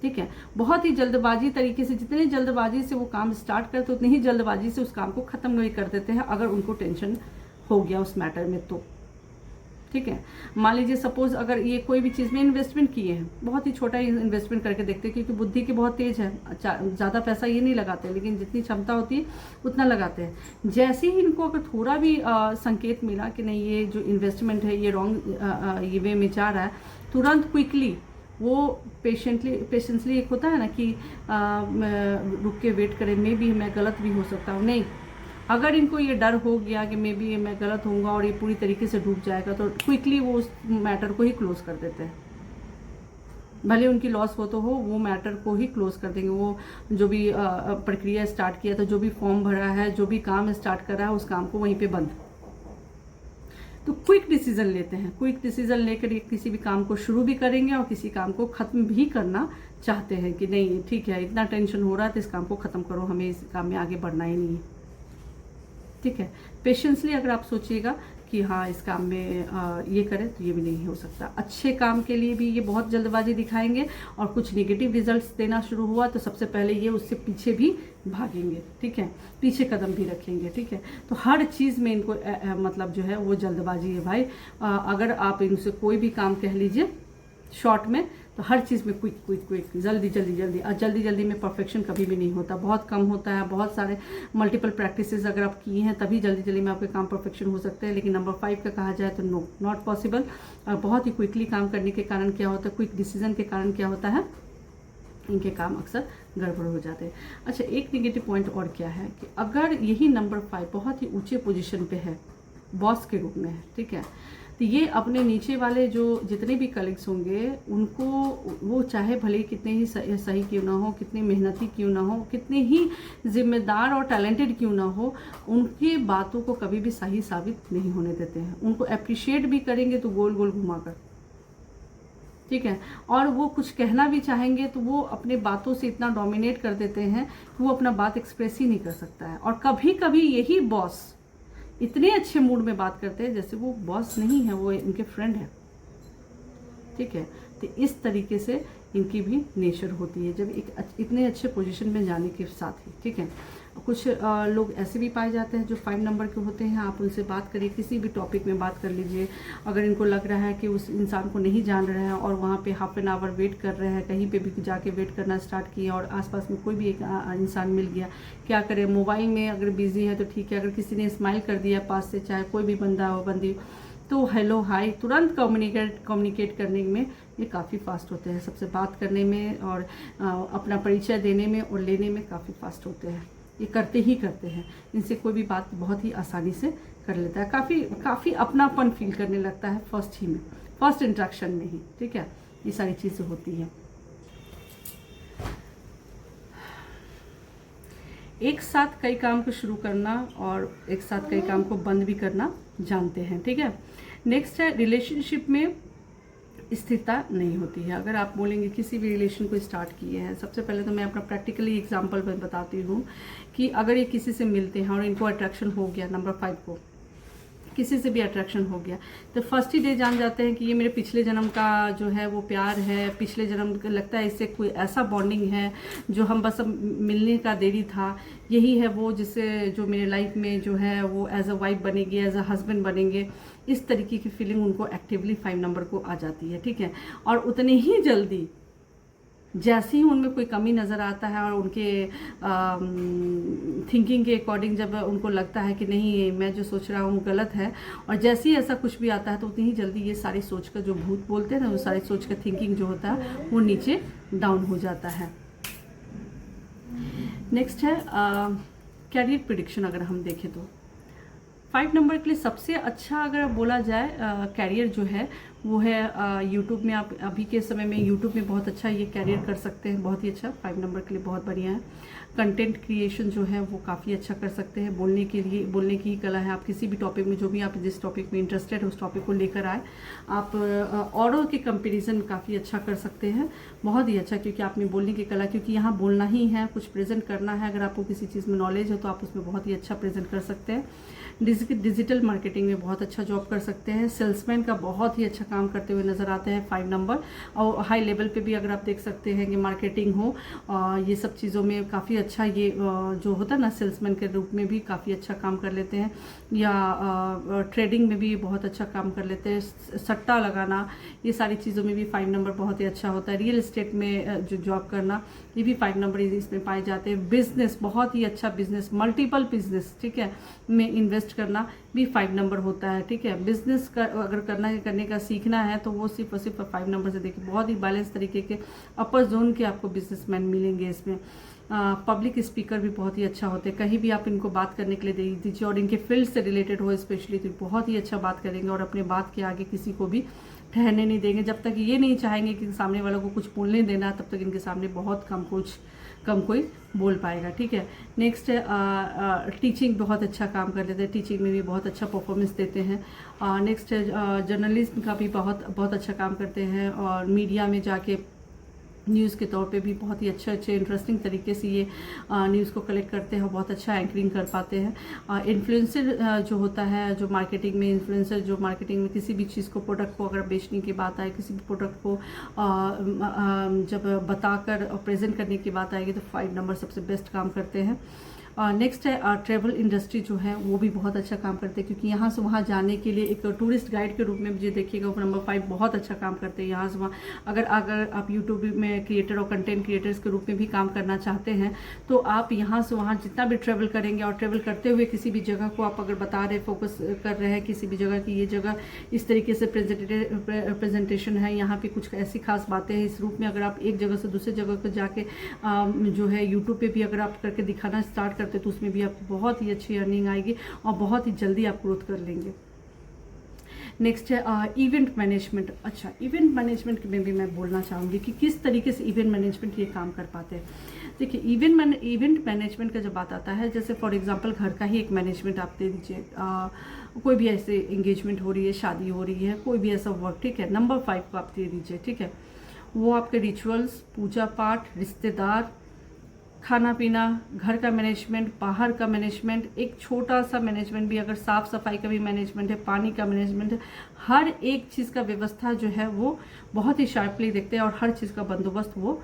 ठीक है, बहुत ही जल्दबाजी तरीके से, जितनी जल्दबाजी से वो काम स्टार्ट करते उतनी ही जल्दबाजी से उस काम को खत्म नहीं कर देते हैं, अगर उनको टेंशन हो गया उस मैटर में तो। ठीक है, मान लीजिए सपोज अगर ये कोई भी चीज़ में इन्वेस्टमेंट किए हैं, बहुत ही छोटा इन्वेस्टमेंट करके देखते हैं, क्योंकि बुद्धि की बहुत तेज है, ज़्यादा पैसा ये नहीं लगाते, लेकिन जितनी क्षमता होती है उतना लगाते हैं। जैसे ही इनको अगर थोड़ा भी संकेत मिला कि नहीं ये जो इन्वेस्टमेंट है ये रॉन्ग ये वे में जा रहा है, तुरंत क्विकली वो पेशेंसली एक होता है ना कि रुक के वेट करें, मे बी मैं गलत भी हो सकता हूँ, नहीं, अगर इनको ये डर हो गया कि मे बी मैं गलत होऊंगा और ये पूरी तरीके से डूब जाएगा, तो क्विकली वो उस मैटर को ही क्लोज कर देते हैं, भले उनकी लॉस हो तो हो, वो मैटर को ही क्लोज कर देंगे। वो जो भी प्रक्रिया स्टार्ट किया था, जो भी फॉर्म भरा है, जो भी काम स्टार्ट कर रहा है, उस काम को वहीं पे बंद। तो क्विक डिसीजन लेते हैं, क्विक डिसीजन लेकर ये किसी भी काम को शुरू भी करेंगे और किसी काम को खत्म भी करना चाहते हैं कि नहीं ठीक है, इतना टेंशन हो रहा है तो इस काम को खत्म करो, हमें इस काम में आगे बढ़ना ही नहीं है। ठीक है, पेशेंसली अगर आप सोचिएगा कि हाँ इस काम में ये करें, तो ये भी नहीं हो सकता। अच्छे काम के लिए भी ये बहुत जल्दबाजी दिखाएंगे और कुछ नेगेटिव रिजल्ट्स देना शुरू हुआ तो सबसे पहले ये उससे पीछे भी भागेंगे। ठीक है, पीछे कदम भी रखेंगे। ठीक है, तो हर चीज़ में इनको मतलब जो है वो जल्दबाजी है भाई। अगर आप इनसे कोई भी काम कह लीजिए शॉर्ट में, तो हर चीज़ में क्विक क्विक क्विक, जल्दी जल्दी जल्दी, और जल्दी जल्दी में परफेक्शन कभी भी नहीं होता, बहुत कम होता है। बहुत सारे मल्टीपल प्रैक्टिसेस अगर आप किए हैं तभी जल्दी जल्दी में आपके काम परफेक्शन हो सकते हैं, लेकिन नंबर 5 का कहा जाए तो नो, नॉट पॉसिबल। बहुत ही क्विकली काम करने के कारण क्या होता है, क्विक डिसीजन के कारण क्या होता है, इनके काम अक्सर गड़बड़ हो जाते हैं। अच्छा, एक नेगेटिव पॉइंट और क्या है कि अगर यही नंबर 5 बहुत ही ऊंचे पोजीशन पे है, बॉस के रूप में है, ठीक है, तो ये अपने नीचे वाले जो जितने भी कलीग्स होंगे उनको, वो चाहे भले कितने ही सही क्यों ना हो, कितनी मेहनती क्यों ना हो, कितने ही जिम्मेदार और टैलेंटेड क्यों ना हो, उनकी बातों को कभी भी सही साबित नहीं होने देते हैं। उनको अप्रिशिएट भी करेंगे तो गोल गोल घुमाकर, ठीक है, और वो कुछ कहना भी चाहेंगे तो वो अपने बातों से इतना डोमिनेट कर देते हैं कि वो अपना बात एक्सप्रेस ही नहीं कर सकता है। और कभी कभी यही बॉस इतने अच्छे मूड में बात करते हैं जैसे वो बॉस नहीं है, वो इनके फ्रेंड है। ठीक है, तो इस तरीके से इनकी भी नेचर होती है जब एक इतने अच्छे पोजीशन में जाने के साथ ही। ठीक है, कुछ लोग ऐसे भी पाए जाते हैं जो 5 नंबर के होते हैं। आप उनसे बात करिए, किसी भी टॉपिक में बात कर लीजिए, अगर इनको लग रहा है कि उस इंसान को नहीं जान रहे हैं और वहाँ पे हाफ एन आवर वेट कर रहे हैं, कहीं पे भी जाके वेट करना स्टार्ट किया और आसपास में कोई भी एक इंसान मिल गया, क्या करें, मोबाइल में अगर बिजी है तो ठीक है, अगर किसी ने स्माइल कर दिया पास से, चाहे कोई भी बंदा हो बंदी, तो हेलो हाय तुरंत कम्युनिकेट करने में ये काफ़ी फास्ट होते हैं, सबसे बात करने में और अपना परिचय देने में और लेने में काफ़ी फास्ट होते हैं। ये करते ही करते हैं, इनसे कोई भी बात बहुत ही आसानी से कर लेता है, काफ़ी अपनापन फील करने लगता है फर्स्ट इंट्रैक्शन में ही। ठीक है, ये सारी चीज़ें होती हैं। एक साथ कई काम को शुरू करना और एक साथ कई काम को बंद भी करना जानते हैं, ठीक है। नेक्स्ट है रिलेशनशिप में स्थिरता नहीं होती है। अगर आप बोलेंगे किसी भी रिलेशन को स्टार्ट किए हैं, सबसे पहले तो मैं अपना प्रैक्टिकली एग्जांपल बताती हूँ कि अगर ये किसी से मिलते हैं और इनको अट्रैक्शन हो गया, नंबर 5 को किसी से भी अट्रैक्शन हो गया, तो फर्स्ट ही डे जान जाते हैं कि ये मेरे पिछले जन्म का जो है वो प्यार है, पिछले जन्म का लगता है इससे कोई ऐसा बॉन्डिंग है जो हम बस अब मिलने का देरी था, यही है वो जिससे जो मेरे लाइफ में जो है वो एज अ वाइफ बनेगी, एज अ हस्बैंड बनेंगे। इस तरीके की फीलिंग उनको एक्टिवली 5 नंबर को आ जाती है, ठीक है। और उतने ही जल्दी जैसे ही उनमें कोई कमी नज़र आता है और उनके थिंकिंग के अकॉर्डिंग जब उनको लगता है कि नहीं मैं जो सोच रहा हूँ गलत है, और जैसे ही ऐसा कुछ भी आता है तो उतनी ही जल्दी ये सारी सोच का जो भूत बोलते हैं ना, वो सारी सोच का थिंकिंग जो होता है वो नीचे डाउन हो जाता है। नेक्स्ट है कैरियर प्रिडिक्शन। अगर हम देखें तो 5 नंबर के लिए सबसे अच्छा अगर बोला जाए कैरियर जो है वो है यूट्यूब में। आप अभी के समय में यूट्यूब में बहुत अच्छा ये कैरियर कर सकते हैं, बहुत ही अच्छा 5 नंबर के लिए बहुत बढ़िया है। कंटेंट क्रिएशन जो है वो काफ़ी अच्छा कर सकते हैं। बोलने के लिए, बोलने की कला है। आप किसी भी टॉपिक में, जो भी आप जिस टॉपिक में इंटरेस्टेड है उस टॉपिक को लेकर आए, आप औरों के कंपेरिजन काफ़ी अच्छा कर सकते हैं, बहुत ही अच्छा, क्योंकि आप में बोलने की कला, क्योंकि यहाँ बोलना ही है, कुछ प्रेजेंट करना है। अगर आपको किसी चीज़ में नॉलेज है तो आप उसमें बहुत ही अच्छा प्रेजेंट कर सकते हैं। डिजिटल मार्केटिंग में बहुत अच्छा जॉब कर सकते हैं। सेल्समैन का बहुत ही अच्छा काम करते हुए नजर आते हैं 5 नंबर। और हाई लेवल पे भी अगर आप देख सकते हैं कि मार्केटिंग हो, ये सब चीज़ों में काफ़ी अच्छा ये जो होता है ना, सेल्समैन के रूप में भी काफ़ी अच्छा काम कर लेते हैं। या ट्रेडिंग में भी बहुत अच्छा काम कर लेते हैं। सट्टा लगाना, ये सारी चीज़ों में भी 5 नंबर बहुत ही अच्छा होता है। रियल एस्टेट में जो जॉब करना, ये भी 5 नंबर इसमें पाए जाते हैं। बिजनेस, बहुत ही अच्छा बिजनेस, मल्टीपल बिजनेस, ठीक है, में इन्वेस्ट करना भी 5 नंबर होता है, ठीक है। बिजनेस अगर करने का सीखना है तो वो सिर्फ और सिर्फ 5 नंबर से देखिए, बहुत ही बैलेंस तरीके के अपर जोन के आपको बिजनेसमैन मिलेंगे इसमें। पब्लिक स्पीकर भी बहुत ही अच्छा होते हैं। कहीं भी आप इनको बात करने के लिए दे दीजिए और इनके फील्ड से रिलेटेड हो स्पेशली, तो बहुत ही अच्छा बात करेंगे और अपने बात के आगे किसी को भी ठहरने नहीं देंगे। जब तक ये नहीं चाहेंगे कि सामने वालों को कुछ बोलने देना, तब तक इनके सामने बहुत कम कोई बोल पाएगा, ठीक है। नेक्स्ट है टीचिंग, बहुत अच्छा काम कर लेते हैं, टीचिंग में भी बहुत अच्छा परफॉर्मेंस देते हैं। नेक्स्ट है जर्नलिज्म का भी बहुत अच्छा काम करते हैं, और मीडिया में जाके न्यूज़ के तौर पे भी बहुत ही अच्छे इंटरेस्टिंग तरीके से ये न्यूज़ को कलेक्ट करते हैं, बहुत अच्छा एंकरिंग कर पाते हैं। इन्फ्लुएंसर जो होता है, जो मार्केटिंग में इन्फ्लुएंसर, जो मार्केटिंग में किसी भी चीज़ को, प्रोडक्ट को अगर बेचने की बात आए, किसी भी प्रोडक्ट को जब बताकर और प्रेजेंट करने की बात आएगी तो 5 नंबर सबसे बेस्ट काम करते हैं। नेक्स्ट है ट्रैवल इंडस्ट्री जो है वो भी बहुत अच्छा काम करते हैं, क्योंकि यहाँ से वहाँ जाने के लिए एक टूरिस्ट गाइड के रूप में मुझे देखिएगा, वो नंबर 5 बहुत अच्छा काम करते हैं। यहाँ से वहाँ अगर आप यूट्यूब में क्रिएटर और कंटेंट क्रिएटर्स के रूप में भी काम करना चाहते हैं तो आप यहाँ से वहाँ जितना भी ट्रैवल करेंगे, और ट्रैवल करते हुए किसी भी जगह को आप अगर बता रहे, फोकस कर रहे हैं किसी भी जगह की, ये जगह इस तरीके से प्रेजेंटेशन है, यहाँ पे कुछ ऐसी खास बातें हैं, इस रूप में अगर आप एक जगह से दूसरे जगह पर जाके जो है यूट्यूब पे भी अगर आप करके दिखाना स्टार्ट तो उसमें भी आपको बहुत ही अच्छी अर्निंग आएगी और बहुत ही जल्दी आप ग्रोथ कर लेंगे। नेक्स्ट है इवेंट मैनेजमेंट। अच्छा, इवेंट मैनेजमेंट में भी मैं बोलना चाहूँगी कि किस तरीके से इवेंट मैनेजमेंट ये काम कर पाते हैं। देखिए, इवेंट मैनेजमेंट का जब बात आता है, जैसे फॉर एग्जांपल घर का ही एक मैनेजमेंट आप दे दीजिए, कोई भी ऐसे एंगेजमेंट हो रही है, शादी हो रही है, कोई भी ऐसा वर्क, ठीक है, नंबर 5 को आप दे दीजिए, ठीक है। वो आपके रिचुअल्स, पूजा पाठ, रिश्तेदार, खाना पीना, घर का मैनेजमेंट, बाहर का मैनेजमेंट, एक छोटा सा मैनेजमेंट भी, अगर साफ सफाई का भी मैनेजमेंट है, पानी का मैनेजमेंट है, हर एक चीज़ का व्यवस्था जो है वो बहुत ही शार्पली देखते हैं, और हर चीज़ का बंदोबस्त वो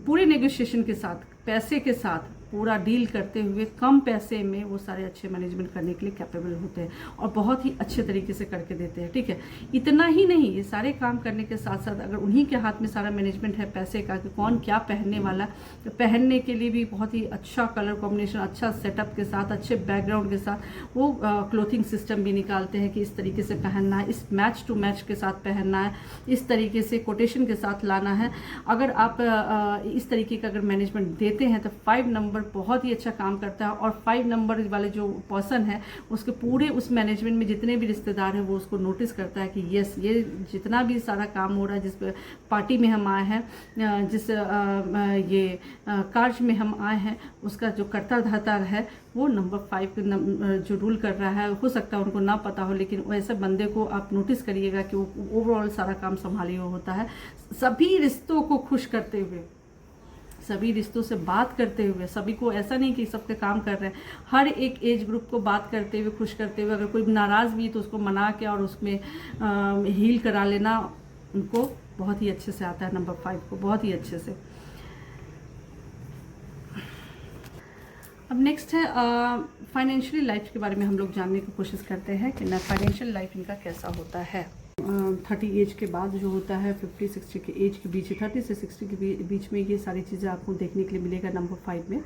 पूरे नेगोशिएशन के साथ, पैसे के साथ पूरा डील करते हुए कम पैसे में वो सारे अच्छे मैनेजमेंट करने के लिए कैपेबल होते हैं और बहुत ही अच्छे तरीके से करके देते हैं, ठीक है। इतना ही नहीं, ये सारे काम करने के साथ साथ अगर उन्हीं के हाथ में सारा मैनेजमेंट है पैसे का, कि कौन क्या पहनने वाला, तो पहनने के लिए भी बहुत ही अच्छा कलर कॉम्बिनेशन, अच्छा सेटअप के साथ, अच्छे बैकग्राउंड के साथ वो क्लोथिंग सिस्टम भी निकालते हैं कि इस तरीके से पहनना है, इस मैच टू मैच के साथ पहनना है, इस तरीके से कोटेशन के साथ लाना है। अगर आप इस तरीके का अगर मैनेजमेंट देते हैं तो 5 नंबर बहुत ही अच्छा काम करता है। और 5 नंबर वाले जो पर्सन है उसके पूरे उस मैनेजमेंट में जितने भी रिश्तेदार हैं वो उसको नोटिस करता है कि यस, ये जितना भी सारा काम हो रहा है, जिस पार्टी में हम आए हैं, जिस ये कार्य में हम आए हैं, उसका जो कर्ता धर्ता है वो नंबर 5 जो रूल कर रहा है। हो सकता है उनको ना पता हो, लेकिन ऐसे बंदे को आप नोटिस करिएगा कि वो ओवरऑल सारा काम संभाले हुए होता है। सभी रिश्तों को खुश करते हुए, सभी रिश्तों से बात करते हुए, सभी को ऐसा नहीं कि सबके काम कर रहे हैं, हर एक एज ग्रुप को बात करते हुए, खुश करते हुए, अगर कोई नाराज़ भी तो उसको मना के और उसमें हील करा लेना उनको बहुत ही अच्छे से आता है, नंबर 5 को बहुत ही अच्छे से। अब नेक्स्ट है फाइनेंशियल लाइफ के बारे में हम लोग जानने की कोशिश करते हैं कि ना फाइनेंशियल लाइफ इनका कैसा होता है। 30 एज के बाद जो होता है, 50-60 के एज के बीच, 30 से 60 के बीच में ये सारी चीज़ें आपको देखने के लिए मिलेगा। नंबर 5 में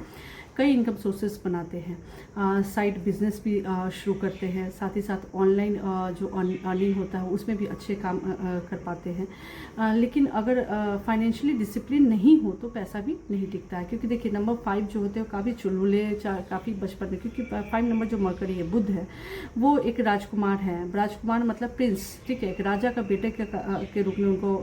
कई इनकम सोर्सेस बनाते हैं, साइड बिजनेस भी शुरू करते हैं, साथ ही साथ ऑनलाइन जो अर्निंग होता है उसमें भी अच्छे काम कर पाते हैं। लेकिन अगर फाइनेंशियली डिसिप्लिन नहीं हो तो पैसा भी नहीं टिकता है, क्योंकि देखिए नंबर 5 जो होते हैं काफ़ी चुलबुले, काफ़ी बचपन में, क्योंकि 5 नंबर जो मरकरी है, बुध है, वो एक राजकुमार है। राजकुमार मतलब प्रिंस, ठीक है, एक राजा का बेटे के रूप में उनको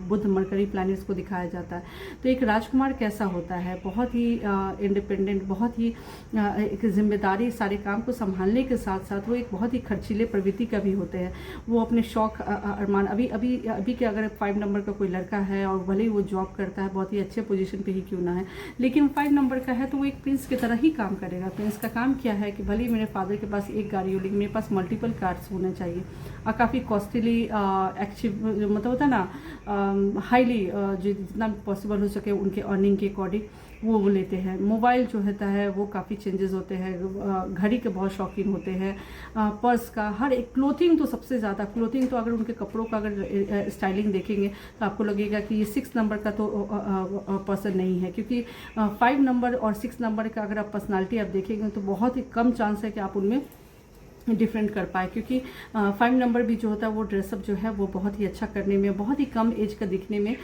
बुध मरकरी प्लैनेट्स को दिखाया जाता है। तो एक राजकुमार कैसा होता है, बहुत ही इंडिपेंडेंट, बहुत ही एक जिम्मेदारी, सारे काम को संभालने के साथ साथ वो एक बहुत ही खर्चीले प्रवृत्ति का भी होते हैं। वो अपने शौक अरमान, अभी के अगर 5 नंबर का कोई लड़का है और भले ही वो जॉब करता है, बहुत ही अच्छे पोजीशन पे ही क्यों ना है, लेकिन 5 नंबर का है तो वो एक प्रिंस की तरह ही काम करेगा। प्रिंस का काम क्या है कि भले ही मेरे फादर के पास एक गाड़ी हो, लेकिन मेरे पास मल्टीपल कार्स होने चाहिए और काफ़ी कॉस्टली मतलब होता है ना, हाईली जो जितना पॉसिबल हो सके उनके अर्निंग के अकॉर्डिंग वो लेते हैं। मोबाइल जो होता है वो काफ़ी चेंजेस होते हैं, घड़ी के बहुत शौकीन होते हैं, पर्स का, हर एक, क्लोथिंग तो सबसे ज़्यादा, क्लोथिंग तो अगर उनके कपड़ों का अगर स्टाइलिंग देखेंगे तो आपको लगेगा कि ये 6 नंबर का तो पर्सन नहीं है, क्योंकि 5 नंबर और 6 नंबर का अगर आप पर्सनालिटी आप देखेंगे तो बहुत ही कम चांस है कि आप उनमें डिफरेंट कर पाए, क्योंकि 5 नंबर भी जो होता है वो ड्रेसअप जो है वो बहुत ही अच्छा करने में, बहुत ही कम एज का दिखने में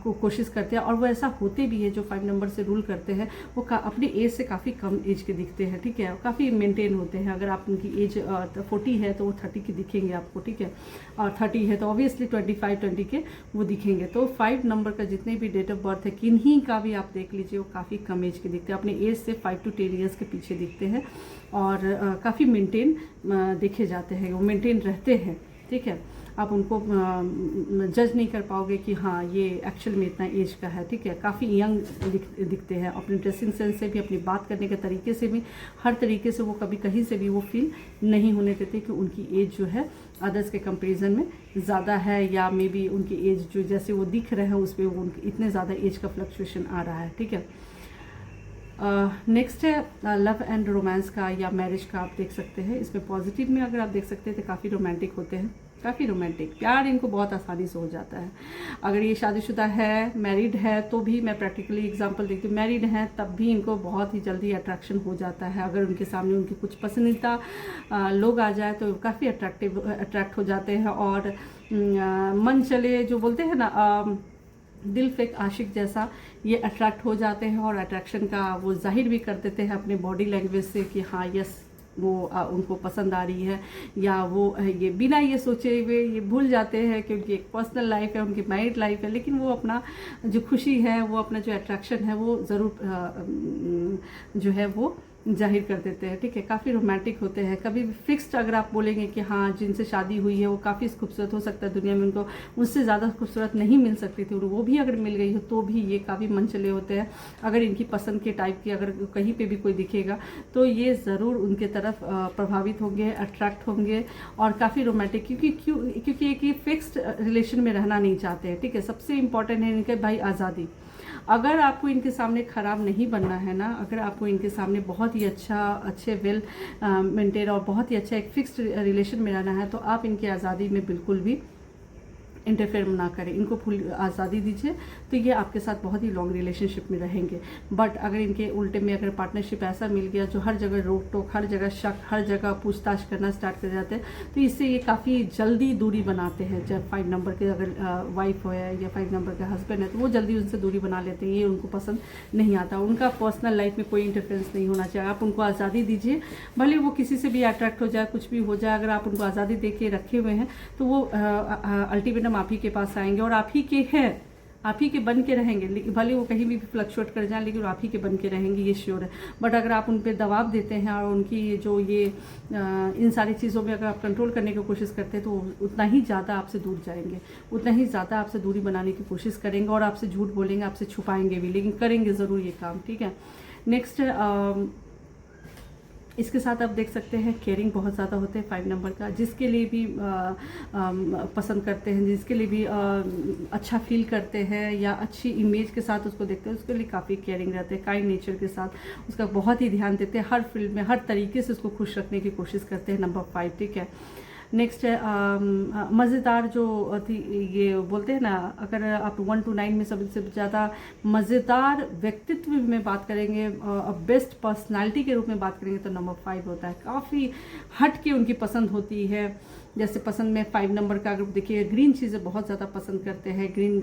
कोशिश करते हैं। और वो ऐसा होते भी है जो 5 नंबर से रूल करते हैं, वो अपनी एज से काफ़ी कम एज के दिखते हैं, ठीक है, काफ़ी मेंटेन होते हैं। अगर आप उनकी एज 40 है तो वो 30 के दिखेंगे आपको, ठीक है, और 30 है तो ऑब्वियसली 25-20 के वो दिखेंगे। तो 5 नंबर का जितने भी डेट ऑफ बर्थ है, किन्हीं का भी आप देख लीजिए, वो काफ़ी कम एज के दिखते हैं, अपने एज से 5 to 10 ईयर्स के पीछे दिखते हैं और काफ़ी मेंटेन देखे जाते हैं, वो मेंटेन रहते हैं, ठीक है। आप उनको जज नहीं कर पाओगे कि हाँ ये एक्चुअल में इतना एज का है, ठीक है, काफ़ी यंग दिखते हैं, अपने ड्रेसिंग सेंस से भी, अपनी बात करने के तरीके से भी, हर तरीके से वो कभी कहीं से भी वो फील नहीं होने देते कि उनकी एज जो है अदर्स के कंपैरिजन में ज़्यादा है, या मे बी उनकी एज जो जैसे वो दिख रहे हैं उस पर वो उनकी इतने ज़्यादा एज का फ्लक्चुएशन आ रहा है, ठीक है। नेक्स्ट है लव एंड रोमांस का या मैरिज का, आप देख सकते हैं इसमें पॉजिटिव में अगर आप देख सकते हैं तो काफ़ी रोमांटिक होते हैं, काफ़ी रोमांटिक, प्यार इनको बहुत आसानी से हो जाता है। अगर ये शादीशुदा है, मैरिड है, तो भी मैं प्रैक्टिकली एग्जांपल देखती हूँ, मैरिड है तब भी इनको बहुत ही जल्दी अट्रैक्शन हो जाता है। अगर उनके सामने उनकी कुछ पसंदीदा लोग आ जाए तो काफ़ी अट्रैक्ट हो जाते हैं, और मन चले जो बोलते हैं ना, दिल फेक आशिक जैसा ये अट्रैक्ट हो जाते हैं, और अट्रैक्शन का वो जाहिर भी कर देते हैं अपने बॉडी लैंग्वेज से कि हाँ यस वो उनको पसंद आ रही है, या वो ये बिना ये सोचे हुए ये भूल जाते हैं कि उनकी एक पर्सनल लाइफ है, उनकी मैरिड लाइफ है, लेकिन वो अपना जो खुशी है, वो अपना जो अट्रैक्शन है वो ज़रूर जो है वो जाहिर कर देते हैं, ठीक है, काफ़ी रोमांटिक होते हैं। कभी भी फिक्स्ड अगर आप बोलेंगे कि हाँ जिनसे शादी हुई है वो काफ़ी खूबसूरत हो सकता है दुनिया में, उनको उससे ज़्यादा खूबसूरत नहीं मिल सकती थी, और वो भी अगर मिल गई हो तो भी ये काफ़ी मनचले होते हैं। अगर इनकी पसंद के टाइप की अगर कहीं पे भी कोई दिखेगा तो ये ज़रूर उनके तरफ प्रभावित होंगे, अट्रैक्ट होंगे, और काफ़ी रोमांटिक, क्योंकि एक ये फिक्स्ड रिलेशन में रहना नहीं चाहते हैं, ठीक है। सबसे इम्पॉर्टेंट है इनके भाई आज़ादी। अगर आपको इनके सामने ख़राब नहीं बनना है ना, अगर आपको इनके सामने बहुत ही अच्छे वेल मेंटेन और बहुत ही अच्छा एक फिक्स्ड रिलेशन में रहना है, तो आप इनकी आज़ादी में बिल्कुल भी इंटरफेयर ना करें, इनको फुल आज़ादी दीजिए, तो ये आपके साथ बहुत ही लॉन्ग रिलेशनशिप में रहेंगे। बट अगर इनके उल्टे में अगर पार्टनरशिप ऐसा मिल गया जो हर जगह रोक टोक, हर जगह शक, हर जगह पूछताछ करना स्टार्ट कर जाते हैं, तो इससे ये काफ़ी जल्दी दूरी बनाते हैं। जब 5 नंबर के अगर वाइफ है या 5 नंबर का हस्बैंड है तो वो जल्दी उनसे दूरी बना लेते हैं, ये उनको पसंद नहीं आता। उनका पर्सनल लाइफ में कोई इंटरफेरेंस नहीं होना चाहिए। आप उनको आज़ादी दीजिए, भले वो किसी से भी अट्रैक्ट हो जाए, कुछ भी हो जाए, अगर आप उनको आज़ादी दे के रखे हुए हैं तो वो अल्टीमेटम आप ही के पास आएंगे और आप ही के हैं, आप ही के बन के रहेंगे। भले वो कहीं भी फ्लक्चुएट कर जाए लेकिन आप ही के बन के रहेंगे, ये श्योर है। बट अगर आप उन पर दबाव देते हैं और उनकी जो ये इन सारी चीज़ों में अगर आप कंट्रोल करने की कोशिश करते हैं तो उतना ही ज़्यादा आपसे दूर जाएंगे, उतना ही ज़्यादा आपसे दूरी बनाने की कोशिश करेंगे और आपसे झूठ बोलेंगे, आपसे छुपाएंगे भी, लेकिन करेंगे ज़रूर ये काम, ठीक है। नेक्स्ट इसके साथ आप देख सकते हैं केयरिंग बहुत ज़्यादा होते हैं 5 नंबर का, जिसके लिए भी पसंद करते हैं, जिसके लिए भी अच्छा फील करते हैं या अच्छी इमेज के साथ उसको देखते हैं, उसके लिए काफ़ी केयरिंग रहते हैं, काइंड नेचर के साथ उसका बहुत ही ध्यान देते हैं, हर फील्ड में हर तरीके से उसको खुश रखने की कोशिश करते हैं, नंबर 5, ठीक है। नेक्स्ट है मज़ेदार जो थी, ये बोलते हैं ना, अगर आप 1 to 9 में सबसे ज़्यादा मज़ेदार व्यक्तित्व में बात करेंगे, बेस्ट पर्सनालिटी के रूप में बात करेंगे तो नंबर 5 होता है। काफ़ी हट के उनकी पसंद होती है। जैसे पसंद में 5 नंबर का अगर देखिए, ग्रीन चीज़ें बहुत ज़्यादा पसंद करते हैं, ग्रीन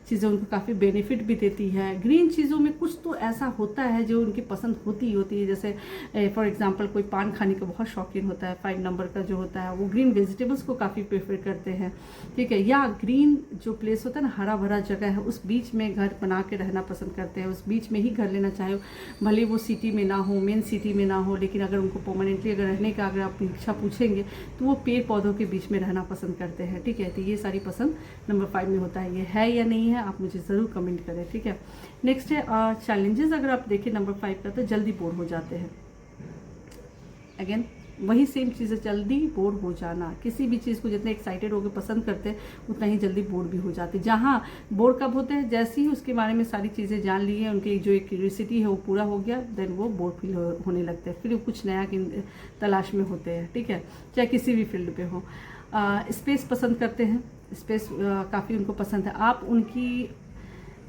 चीज़ें उनको काफ़ी बेनिफिट भी देती है। ग्रीन चीज़ों में कुछ तो ऐसा होता है जो उनकी पसंद होती है। जैसे फॉर एग्जांपल कोई पान खाने का बहुत शौकीन होता है, 5 नंबर का जो होता है वो ग्रीन वेजिटेबल्स को काफ़ी प्रेफर करते हैं, ठीक है। या ग्रीन जो प्लेस होता है ना, हरा भरा जगह है, उस बीच में घर बना के रहना पसंद करते हैं, उस बीच में ही घर लेना चाहे, भले वो सिटी में ना हो, मेन सिटी में ना हो, लेकिन अगर उनको परमानेंटली अगर रहने का अगर आप इच्छा पूछेंगे तो वो पेड़ पौधों के बीच में रहना पसंद करते हैं, ठीक है। तो ये सारी पसंद नंबर 5 में होता है। ये है या नहीं है आप मुझे ज़रूर कमेंट करें, ठीक है। नेक्स्ट है चैलेंजेस। अगर आप देखें नंबर 5 का, तो जल्दी बोर हो जाते हैं। अगेन वही सेम चीज़ है, जल्दी बोर हो जाना। किसी भी चीज़ को जितने एक्साइटेड होकर पसंद करते हैं उतना ही जल्दी बोर भी हो जाते हैं। जहाँ बोर कब होते हैं, जैसे ही उसके बारे में सारी चीज़ें जान ली हैं, उनकी जो एक क्यूरियोसिटी है वो पूरा हो गया, देन वो बोर फील होने लगते हैं, फिर वो कुछ नया की तलाश में होते हैं, ठीक है, चाहे किसी भी फील्ड पे हो। स्पेस पसंद करते हैं, स्पेस काफ़ी उनको पसंद है। आप उनकी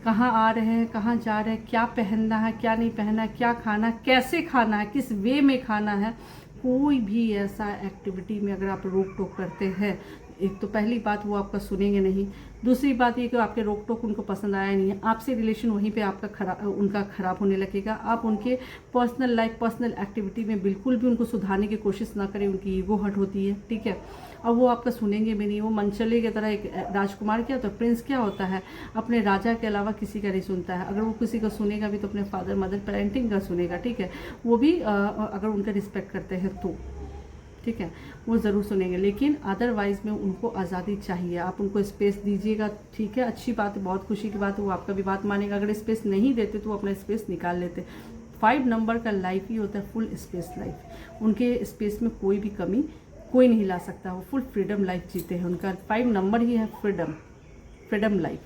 कहाँ आ रहे हैं, कहाँ जा रहे हैं, क्या पहनना है, क्या नहीं पहनना है, क्या खाना, कैसे खाना है, किस वे में खाना है, कोई भी ऐसा एक्टिविटी में अगर आप रोक टोक करते हैं, एक तो पहली बात वो आपका सुनेंगे नहीं, दूसरी बात ये कि आपके रोक टोक उनको पसंद आया नहीं है, आपसे रिलेशन वहीं पे आपका उनका ख़राब होने लगेगा। आप उनके पर्सनल लाइफ, पर्सनल एक्टिविटी में बिल्कुल भी उनको सुधारने की कोशिश ना करें, उनकी ईगो हर्ट होती है, ठीक है। और वो आपका सुनेंगे भी नहीं। वो मनचले की तरह, एक राजकुमार क्या होता है, प्रिंस क्या होता है, अपने राजा के अलावा किसी का नहीं सुनता है। अगर वो किसी का सुनेगा भी तो अपने फादर मदर पेरेंटिंग का सुनेगा, ठीक है। वो भी अगर उनका रिस्पेक्ट करते हैं तो, ठीक है, वो ज़रूर सुनेंगे, लेकिन अदरवाइज़ में उनको आज़ादी चाहिए। आप उनको स्पेस दीजिएगा, ठीक है, अच्छी बात है, बहुत खुशी की बात है, वो आपका भी बात मानेगा। अगर स्पेस नहीं देते तो वो अपना स्पेस निकाल लेते। 5 नंबर का लाइफ ही होता है फुल स्पेस लाइफ। उनके स्पेस में कोई भी कमी कोई नहीं ला सकता, वो फुल फ्रीडम लाइफ जीते हैं। उनका 5 नंबर ही है फ्रीडम लाइफ।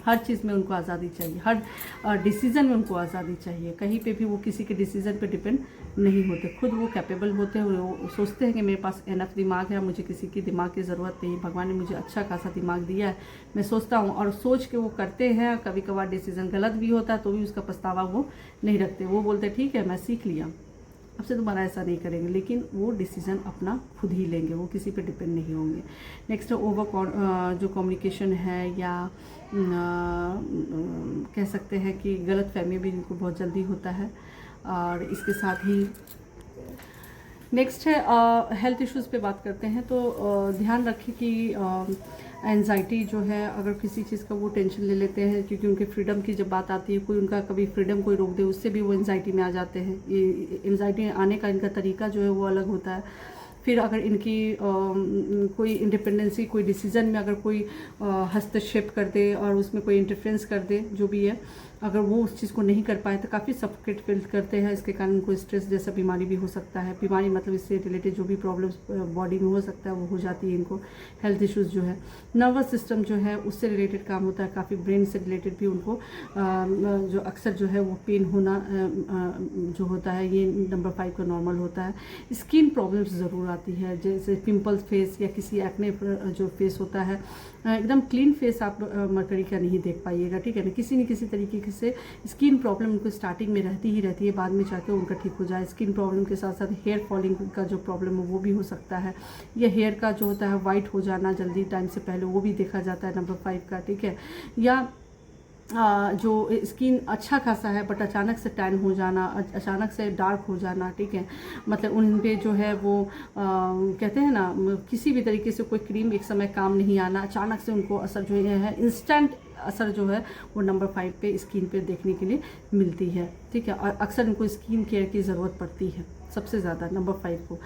हर चीज़ में उनको आज़ादी चाहिए, हर डिसीज़न में उनको आज़ादी चाहिए। कहीं पे भी वो किसी के डिसीज़न पे डिपेंड नहीं होते, खुद वो कैपेबल होते हैं। वो सोचते हैं कि मेरे पास एनफ दिमाग है, मुझे किसी की दिमाग की ज़रूरत नहीं, भगवान ने मुझे अच्छा खासा दिमाग दिया है, मैं सोचता हूँ, और सोच के वो करते हैं। कभी कभार डिसीज़न गलत भी होता है तो भी उसका पछतावा वो नहीं रखते। वो बोलते ठीक है, मैं सीख लिया, अब से दोबारा ऐसा नहीं करेंगे, लेकिन वो डिसीज़न अपना खुद ही लेंगे, वो किसी पे डिपेंड नहीं होंगे। नेक्स्ट जो कम्युनिकेशन है या कह सकते हैं कि गलत फहमी भी इनको बहुत जल्दी होता है। और इसके साथ ही नेक्स्ट है हेल्थ इश्यूज़ पे बात करते हैं। तो ध्यान रखें कि एंजाइटी जो है, अगर किसी चीज़ का वो टेंशन ले लेते हैं, क्योंकि उनके फ्रीडम की जब बात आती है, कोई उनका कभी फ्रीडम कोई रोक दे, उससे भी वो एंजाइटी में आ जाते हैं। ये एंजाइटी आने का इनका तरीका जो है वो अलग होता है। फिर अगर इनकी कोई इंडिपेंडेंसी, कोई डिसीज़न में अगर कोई हस्तक्षेप कर दे और उसमें कोई इंटरफेरेंस कर दे, जो भी है, अगर वो उस चीज़ को नहीं कर पाए तो काफ़ी सफोकेट फील करते हैं। इसके कारण उनको स्ट्रेस जैसा बीमारी भी हो सकता है। बीमारी मतलब इससे रिलेटेड जो भी प्रॉब्लम्स बॉडी में हो सकता है वो हो जाती है इनको। हेल्थ इश्यूज़ जो है, नर्वस सिस्टम जो है उससे रिलेटेड काम होता है, काफ़ी ब्रेन से रिलेटेड भी उनको जो अक्सर जो है वो पेन होना जो होता है, ये नंबर 5 का नॉर्मल होता है। स्किन प्रॉब्लम्स ज़रूर आती है, जैसे पिंपल्स फेस या किसी एक्ने जो फेस होता है, एकदम क्लीन फेस आप मरकरी का नहीं देख पाइएगा, ठीक है ना। किसी न किसी तरीके से स्किन प्रॉब्लम उनको स्टार्टिंग में रहती ही रहती है, बाद में जाके उनका ठीक हो जाए। स्किन प्रॉब्लम के साथ साथ हेयर फॉलिंग का जो प्रॉब्लम है वो भी हो सकता है, या हेयर का जो होता है वाइट हो जाना जल्दी टाइम से पहले, वो भी देखा जाता है नंबर 5 का, ठीक है। या जो स्किन अच्छा खासा है बट अचानक से टैन हो जाना, अचानक से डार्क हो जाना, ठीक है। मतलब उन पे जो है वो कहते हैं ना, किसी भी तरीके से कोई क्रीम एक समय काम नहीं आना, अचानक से उनको असर जो है इंस्टेंट असर जो है वो नंबर 5 पे स्किन पे देखने के लिए मिलती है, ठीक है। और अक्सर उनको स्किन केयर की ज़रूरत पड़ती है सबसे ज़्यादा नंबर 5 को।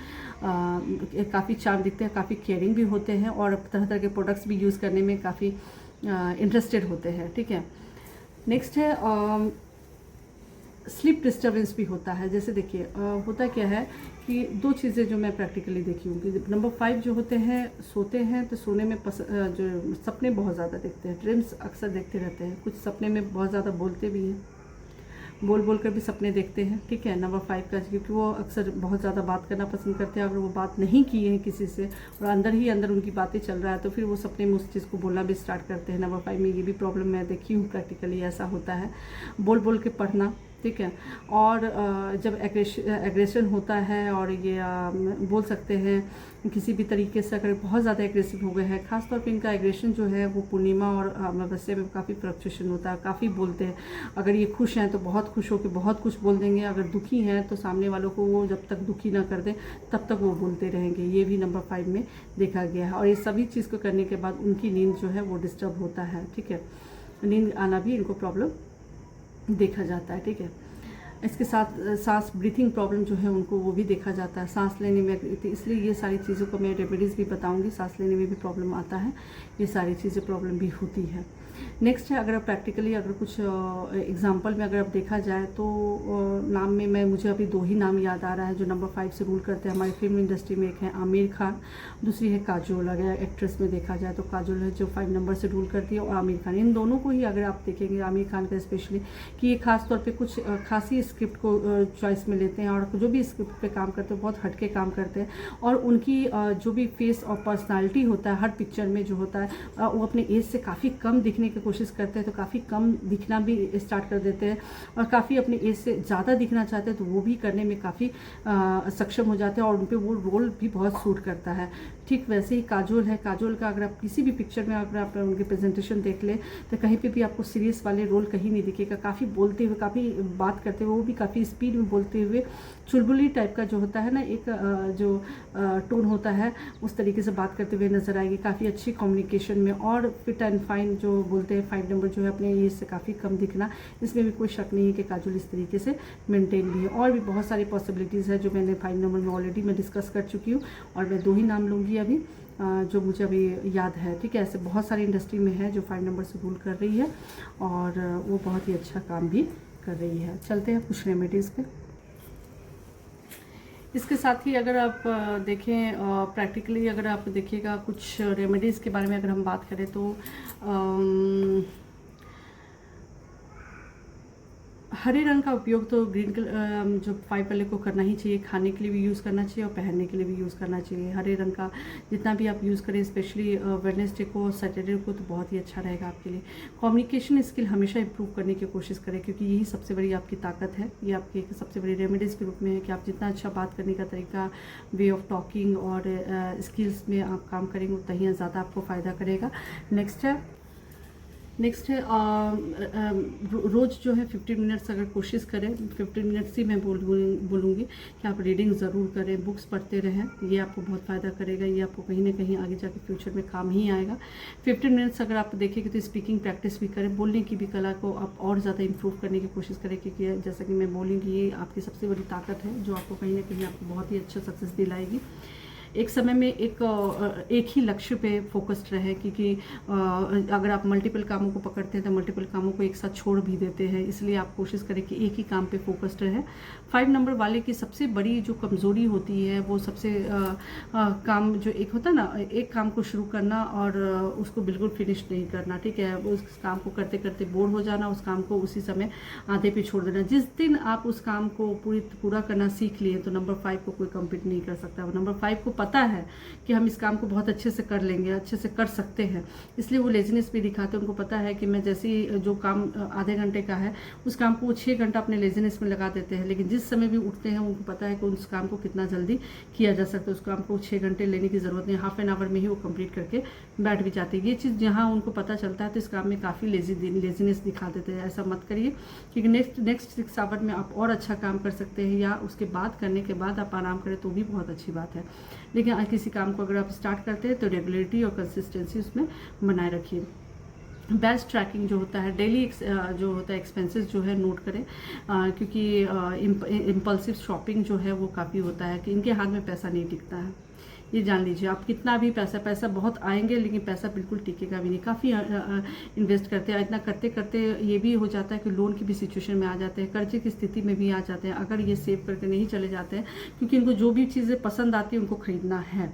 काफ़ी चार्म दिखते हैं, काफ़ी केयरिंग भी होते हैं और तरह तरह के प्रोडक्ट्स भी यूज़ करने में काफ़ी इंटरेस्टेड होते हैं, ठीक है। नेक्स्ट है स्लीप डिस्टर्बेंस भी होता है। जैसे देखिए होता क्या है कि दो चीज़ें जो मैं प्रैक्टिकली देखी हूँ कि नंबर 5 जो होते हैं सोते हैं तो सोने में जो सपने बहुत ज़्यादा देखते हैं, ड्रीम्स अक्सर देखते रहते हैं। कुछ सपने में बहुत ज़्यादा बोलते भी हैं, बोल कर भी सपने देखते हैं, ठीक है। नंबर 5 का, क्योंकि वो अक्सर बहुत ज़्यादा बात करना पसंद करते हैं। अगर वो बात नहीं की है किसी से और अंदर ही अंदर उनकी बातें चल रहा है तो फिर वो सपने में उस चीज़ को बोलना भी स्टार्ट करते हैं। नंबर 5 में ये भी प्रॉब्लम मैं देखी हूँ, प्रैक्टिकली ऐसा होता है, बोल के पढ़ना, ठीक है। और जब एग्रेशन होता है और ये बोल सकते हैं किसी भी तरीके से अगर बहुत ज़्यादा एग्रेसिव हो गए हैं, खासतौर पे इनका एग्रेशन जो है वो पूर्णिमा और अमावस्या में काफ़ी फ्लक्चुएशन होता है, काफ़ी बोलते हैं। अगर ये खुश हैं तो बहुत खुश होकर बहुत कुछ बोल देंगे, अगर दुखी हैं तो सामने वालों को वो जब तक दुखी ना कर दें तब तक वो बोलते रहेंगे। ये भी नंबर 5 में देखा गया है। और ये सभी चीज़ को करने के बाद उनकी नींद जो है वो डिस्टर्ब होता है, ठीक है। नींद आना भी इनको प्रॉब्लम देखा जाता है, ठीक है। इसके साथ सांस ब्रीथिंग प्रॉब्लम जो है उनको वो भी देखा जाता है, सांस लेने में, इसलिए ये सारी चीज़ों को मैं रेमेडीज़ भी बताऊंगी। सांस लेने में भी प्रॉब्लम आता है, ये सारी चीज़ें प्रॉब्लम भी होती है। नेक्स्ट है, अगर आप प्रैक्टिकली अगर कुछ एग्जांपल में अगर आप देखा जाए तो नाम में मुझे अभी 2 ही नाम याद आ रहा है जो नंबर 5 से रूल करते हैं हमारी फिल्म इंडस्ट्री में। एक है आमिर खान, दूसरी है काजोल। अगर एक्ट्रेस में देखा जाए तो काजोल है जो 5 नंबर से रूल करती है, और आमिर खान। इन दोनों को ही अगर आप देखेंगे, आमिर खान का स्पेशली, कि ये खास तौर पे कुछ खासी स्क्रिप्ट को चॉइस में लेते हैं और जो भी स्क्रिप्ट पे काम करते हैं बहुत हटके काम करते हैं, और उनकी जो भी फेस और पर्सनालिटी होता है हर पिक्चर में जो होता है वो अपने एज से काफ़ी कम दिखने की कोशिश करते हैं, तो काफ़ी कम दिखना भी स्टार्ट कर देते हैं, और काफ़ी अपने एज से ज़्यादा दिखना चाहते हैं तो वो भी करने में काफ़ी सक्षम हो जाते हैं, और उन पर वो रोल भी बहुत सूट करता है। ठीक वैसे ही काजोल है, काजोल का अगर आप किसी भी पिक्चर में अगर आप उनके प्रेजेंटेशन देख लें तो कहीं पे भी आपको सीरियस वाले रोल कहीं नहीं दिखेगा। काफ़ी बोलते हुए, काफ़ी बात करते हुए, वो भी काफ़ी स्पीड में बोलते हुए, चुलबुली टाइप का जो होता है ना एक जो टोन होता है उस तरीके से बात करते हुए नजर आएगी। काफ़ी अच्छी कम्युनिकेशन में, और फिट एंड फाइन जो बोलते हैं 5 नंबर जो है अपने एज से काफ़ी कम दिखना, इसमें भी कोई शक नहीं है कि काजोल इस तरीके से मेंटेन भी है। और भी बहुत सारी पॉसिबिलिटीज़ है जो मैंने 5 नंबर में ऑलरेडी मैं डिस्कस कर चुकी हूँ, और मैं 2 ही नाम लूँगी अभी जो मुझे अभी याद है, ठीक है। ऐसे बहुत सारी इंडस्ट्री में है जो 5 नंबर से रूल कर रही है और वो बहुत ही अच्छा काम भी कर रही है। चलते हैं कुछ रेमेडीज़ पे। इसके साथ ही अगर आप देखें प्रैक्टिकली, अगर आप देखिएगा कुछ रेमेडीज़ के बारे में अगर हम बात करें तो हरे रंग का उपयोग तो ग्रीन जो 5 वाले को करना ही चाहिए। खाने के लिए भी यूज़ करना चाहिए और पहनने के लिए भी यूज़ करना चाहिए। हरे रंग का जितना भी आप यूज़ करें, स्पेशली वेडनेसडे को, सैटरडे को, तो बहुत ही अच्छा रहेगा आपके लिए। कम्युनिकेशन स्किल हमेशा इंप्रूव करने की कोशिश करें, क्योंकि यही सबसे बड़ी आपकी ताकत है। ये आपकी एक सबसे बड़ी रेमेडीज़ के रूप में है कि आप जितना अच्छा बात करने का तरीका, वे ऑफ टॉकिंग और स्किल्स में आप काम करेंगे उतना ही ज़्यादा आपको फ़ायदा करेगा। नेक्स्ट है रोज़ जो है 15 मिनट्स अगर कोशिश करें, 15 मिनट्स ही मैं बोलूँगी कि आप रीडिंग ज़रूर करें, बुक्स पढ़ते रहें। ये आपको बहुत फ़ायदा करेगा, ये आपको कहीं ना कहीं आगे जाके फ्यूचर में काम ही आएगा। 15 मिनट्स अगर आप देखेंगे तो स्पीकिंग प्रैक्टिस भी करें, बोलने की भी कला को आप और ज़्यादा इंप्रूव करने की कोशिश करें, क्योंकि जैसा कि मैं बोलूँगी ये आपकी सबसे बड़ी ताकत है जो आपको कहीं ना कहीं आपको बहुत ही अच्छा सक्सेस दिलाएगी। एक समय में एक ही लक्ष्य पे फोकस्ड रहे, क्योंकि अगर आप मल्टीपल कामों को पकड़ते हैं तो मल्टीपल कामों को एक साथ छोड़ भी देते हैं, इसलिए आप कोशिश करें कि एक ही काम पे फोकस्ड रहें। 5 नंबर वाले की सबसे बड़ी जो कमज़ोरी होती है वो सबसे काम जो एक होता है ना, एक काम को शुरू करना और उसको बिल्कुल फिनिश नहीं करना, ठीक है, उस काम को करते करते बोर हो जाना, उस काम को उसी समय आधे पे छोड़ देना। जिस दिन आप उस काम को पूरा करना सीख लिए तो नंबर 5 को कोई कम्पीट नहीं कर सकता। नंबर 5 को पता है कि हम इस काम को बहुत अच्छे से कर लेंगे, अच्छे से कर सकते हैं, इसलिए वो लेजीनेस भी दिखाते हैं। उनको पता है कि मैं जैसे जो काम आधे घंटे का है उस काम को वो 6 घंटा अपने लेजीनेस में लगा देते हैं, लेकिन जिस समय भी उठते हैं उनको पता है कि उस काम को कितना जल्दी किया जा सकता है। उस काम को 6 घंटे लेने की ज़रूरत नहीं, हाफ एन आवर में ही वो कंप्लीट करके बैठ भी जाते हैं। ये चीज़ जहाँ उनको पता चलता है तो इस काम में काफ़ी लेजीनेस दिखा देते हैं। ऐसा मत करिए, क्योंकि नेक्स्ट 6 आवर में आप और अच्छा काम कर सकते हैं, या उसके बाद करने के बाद आप आराम करें तो भी बहुत अच्छी बात है। लेकिन किसी काम को अगर आप स्टार्ट करते हैं तो रेगुलरिटी और कंसिस्टेंसी उसमें बनाए रखिए। बेस्ट ट्रैकिंग जो होता है, डेली जो होता है एक्सपेंसेस जो है नोट करें, क्योंकि इम्पल्सिव शॉपिंग जो है वो काफ़ी होता है कि इनके हाथ में पैसा नहीं टिकता है। ये जान लीजिए, आप कितना भी पैसा बहुत आएंगे लेकिन पैसा बिल्कुल टिकेगा भी नहीं। काफ़ी इन्वेस्ट करते हैं, इतना करते करते ये भी हो जाता है कि लोन की भी सिचुएशन में आ जाते हैं, कर्जे की स्थिति में भी आ जाते हैं अगर ये सेव करके नहीं चले जाते हैं, क्योंकि इनको जो भी चीज़ें पसंद आती है उनको खरीदना है,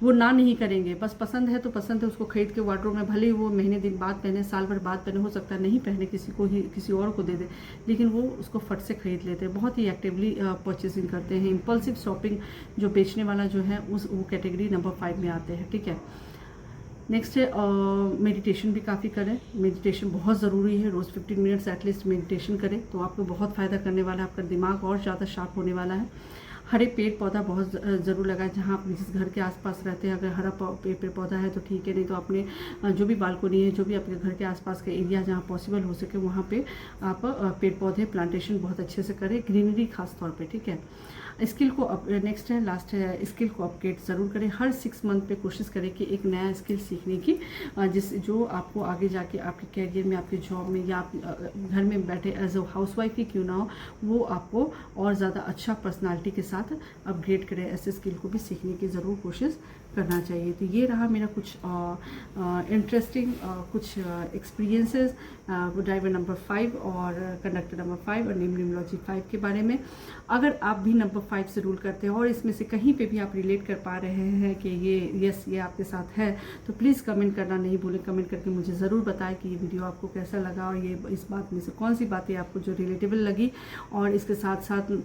वो ना नहीं करेंगे। बस पसंद है तो पसंद है, उसको खरीद के वार्डरोब में भले ही वो महीने दिन बाद पहने, साल भर बाद पहने, हो सकता है नहीं पहने, किसी और को दे दे, लेकिन वो उसको फट से खरीद लेते हैं। बहुत ही एक्टिवली परचेसिंग करते हैं। इम्पल्सिव शॉपिंग जो बेचने वाला जो है वो कैटेगरी नंबर 5 में आते हैं, ठीक है। नेक्स्ट है मेडिटेशन भी काफ़ी करें। मेडिटेशन बहुत ज़रूरी है, रोज़ 15 मिनट्स एटलीस्ट मेडिटेशन करें तो आपको बहुत फ़ायदा करने वाला है, आपका दिमाग और ज़्यादा शार्प होने वाला है। हरे पेड़ पौधा बहुत ज़रूर लगाएं जहाँ आप जिस घर के आसपास रहते हैं। अगर हरा पेड़ पौधा है तो ठीक है, नहीं तो अपने जो भी बालकोनी है, जो भी आपके घर के आसपास का एरिया जहाँ पॉसिबल हो सके वहाँ पे आप पेड़ पौधे प्लांटेशन बहुत अच्छे से करें, ग्रीनरी खास तौर पे, ठीक है। स्किल को नेक्स्ट है, लास्ट है, स्किल को अपग्रेड ज़रूर करें। हर 6 मंथ पे कोशिश करें कि एक नया स्किल सीखने की, जो आपको आगे जाके आपके कैरियर में, आपके जॉब में, या आप घर में बैठे एज अ हाउसवाइफ ही क्यों ना हो, वो आपको और ज़्यादा अच्छा पर्सनालिटी के साथ अपग्रेड करें। ऐसे स्किल को भी सीखने की ज़रूर कोशिश करना चाहिए। तो ये रहा मेरा कुछ इंटरेस्टिंग कुछ एक्सपीरियंसेस ड्राइवर नंबर 5 और कंडक्टर नंबर 5 और न्यूमरोलॉजी 5 के बारे में। अगर आप भी नंबर 5 से रूल करते हैं और इसमें से कहीं पे भी आप रिलेट कर पा रहे हैं कि ये आपके साथ है, तो प्लीज़ कमेंट करना नहीं भूलें। कमेंट करके मुझे ज़रूर बताएं कि ये वीडियो आपको कैसा लगा और ये इस बात में से कौन सी बातें आपको जो रिलेटेबल लगी। और इसके साथ साथ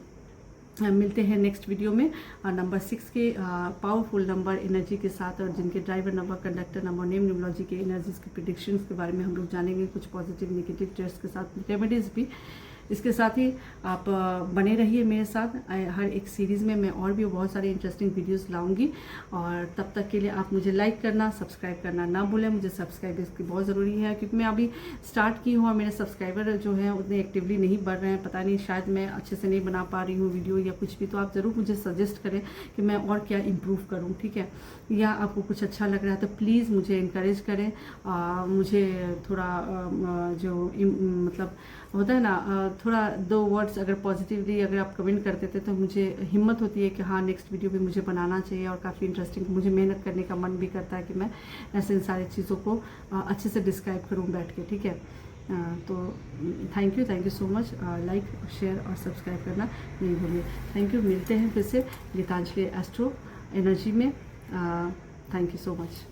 मिलते हैं नेक्स्ट वीडियो में नंबर 6 के पावरफुल नंबर एनर्जी के साथ, और जिनके driver number, conductor number, name numerology के एनर्जीज के प्रेडिक्शंस के बारे में हम लोग जानेंगे, कुछ पॉजिटिव नेगेटिव टेस्ट के साथ रेमेडीज भी। इसके साथ ही आप बने रहिए मेरे साथ। हर एक सीरीज़ में मैं और भी बहुत सारे इंटरेस्टिंग वीडियोस लाऊंगी, और तब तक के लिए आप मुझे लाइक करना, सब्सक्राइब करना ना भूलें। मुझे सब्सक्राइबर्स की बहुत ज़रूरी है, क्योंकि मैं अभी स्टार्ट की हूँ और मेरे सब्सक्राइबर जो हैं उतने एक्टिवली नहीं बढ़ रहे हैं। पता नहीं, शायद मैं अच्छे से नहीं बना पा रही हूँ वीडियो या कुछ भी। तो आप ज़रूर मुझे सजेस्ट करें कि मैं और क्या इम्प्रूव करूँ, ठीक है। या आपको कुछ अच्छा लग रहा है तो प्लीज़ मुझे इनकरेज करें। मुझे थोड़ा मतलब होता है ना, थोड़ा 2 वर्ड्स अगर पॉजिटिवली अगर आप कमेंट करते थे तो मुझे हिम्मत होती है कि हाँ नेक्स्ट वीडियो भी मुझे बनाना चाहिए, और काफ़ी इंटरेस्टिंग, मुझे मेहनत करने का मन भी करता है कि मैं ऐसे इन सारी चीज़ों को अच्छे से डिस्क्राइब करूँ बैठ के, ठीक है। तो thank you so much. Like, share और सब्सक्राइब करना नहीं भूलिए। Thank you. मिलते हैं फिर से गीतांजलि एस्ट्रो एनर्जी में। Thank you so much.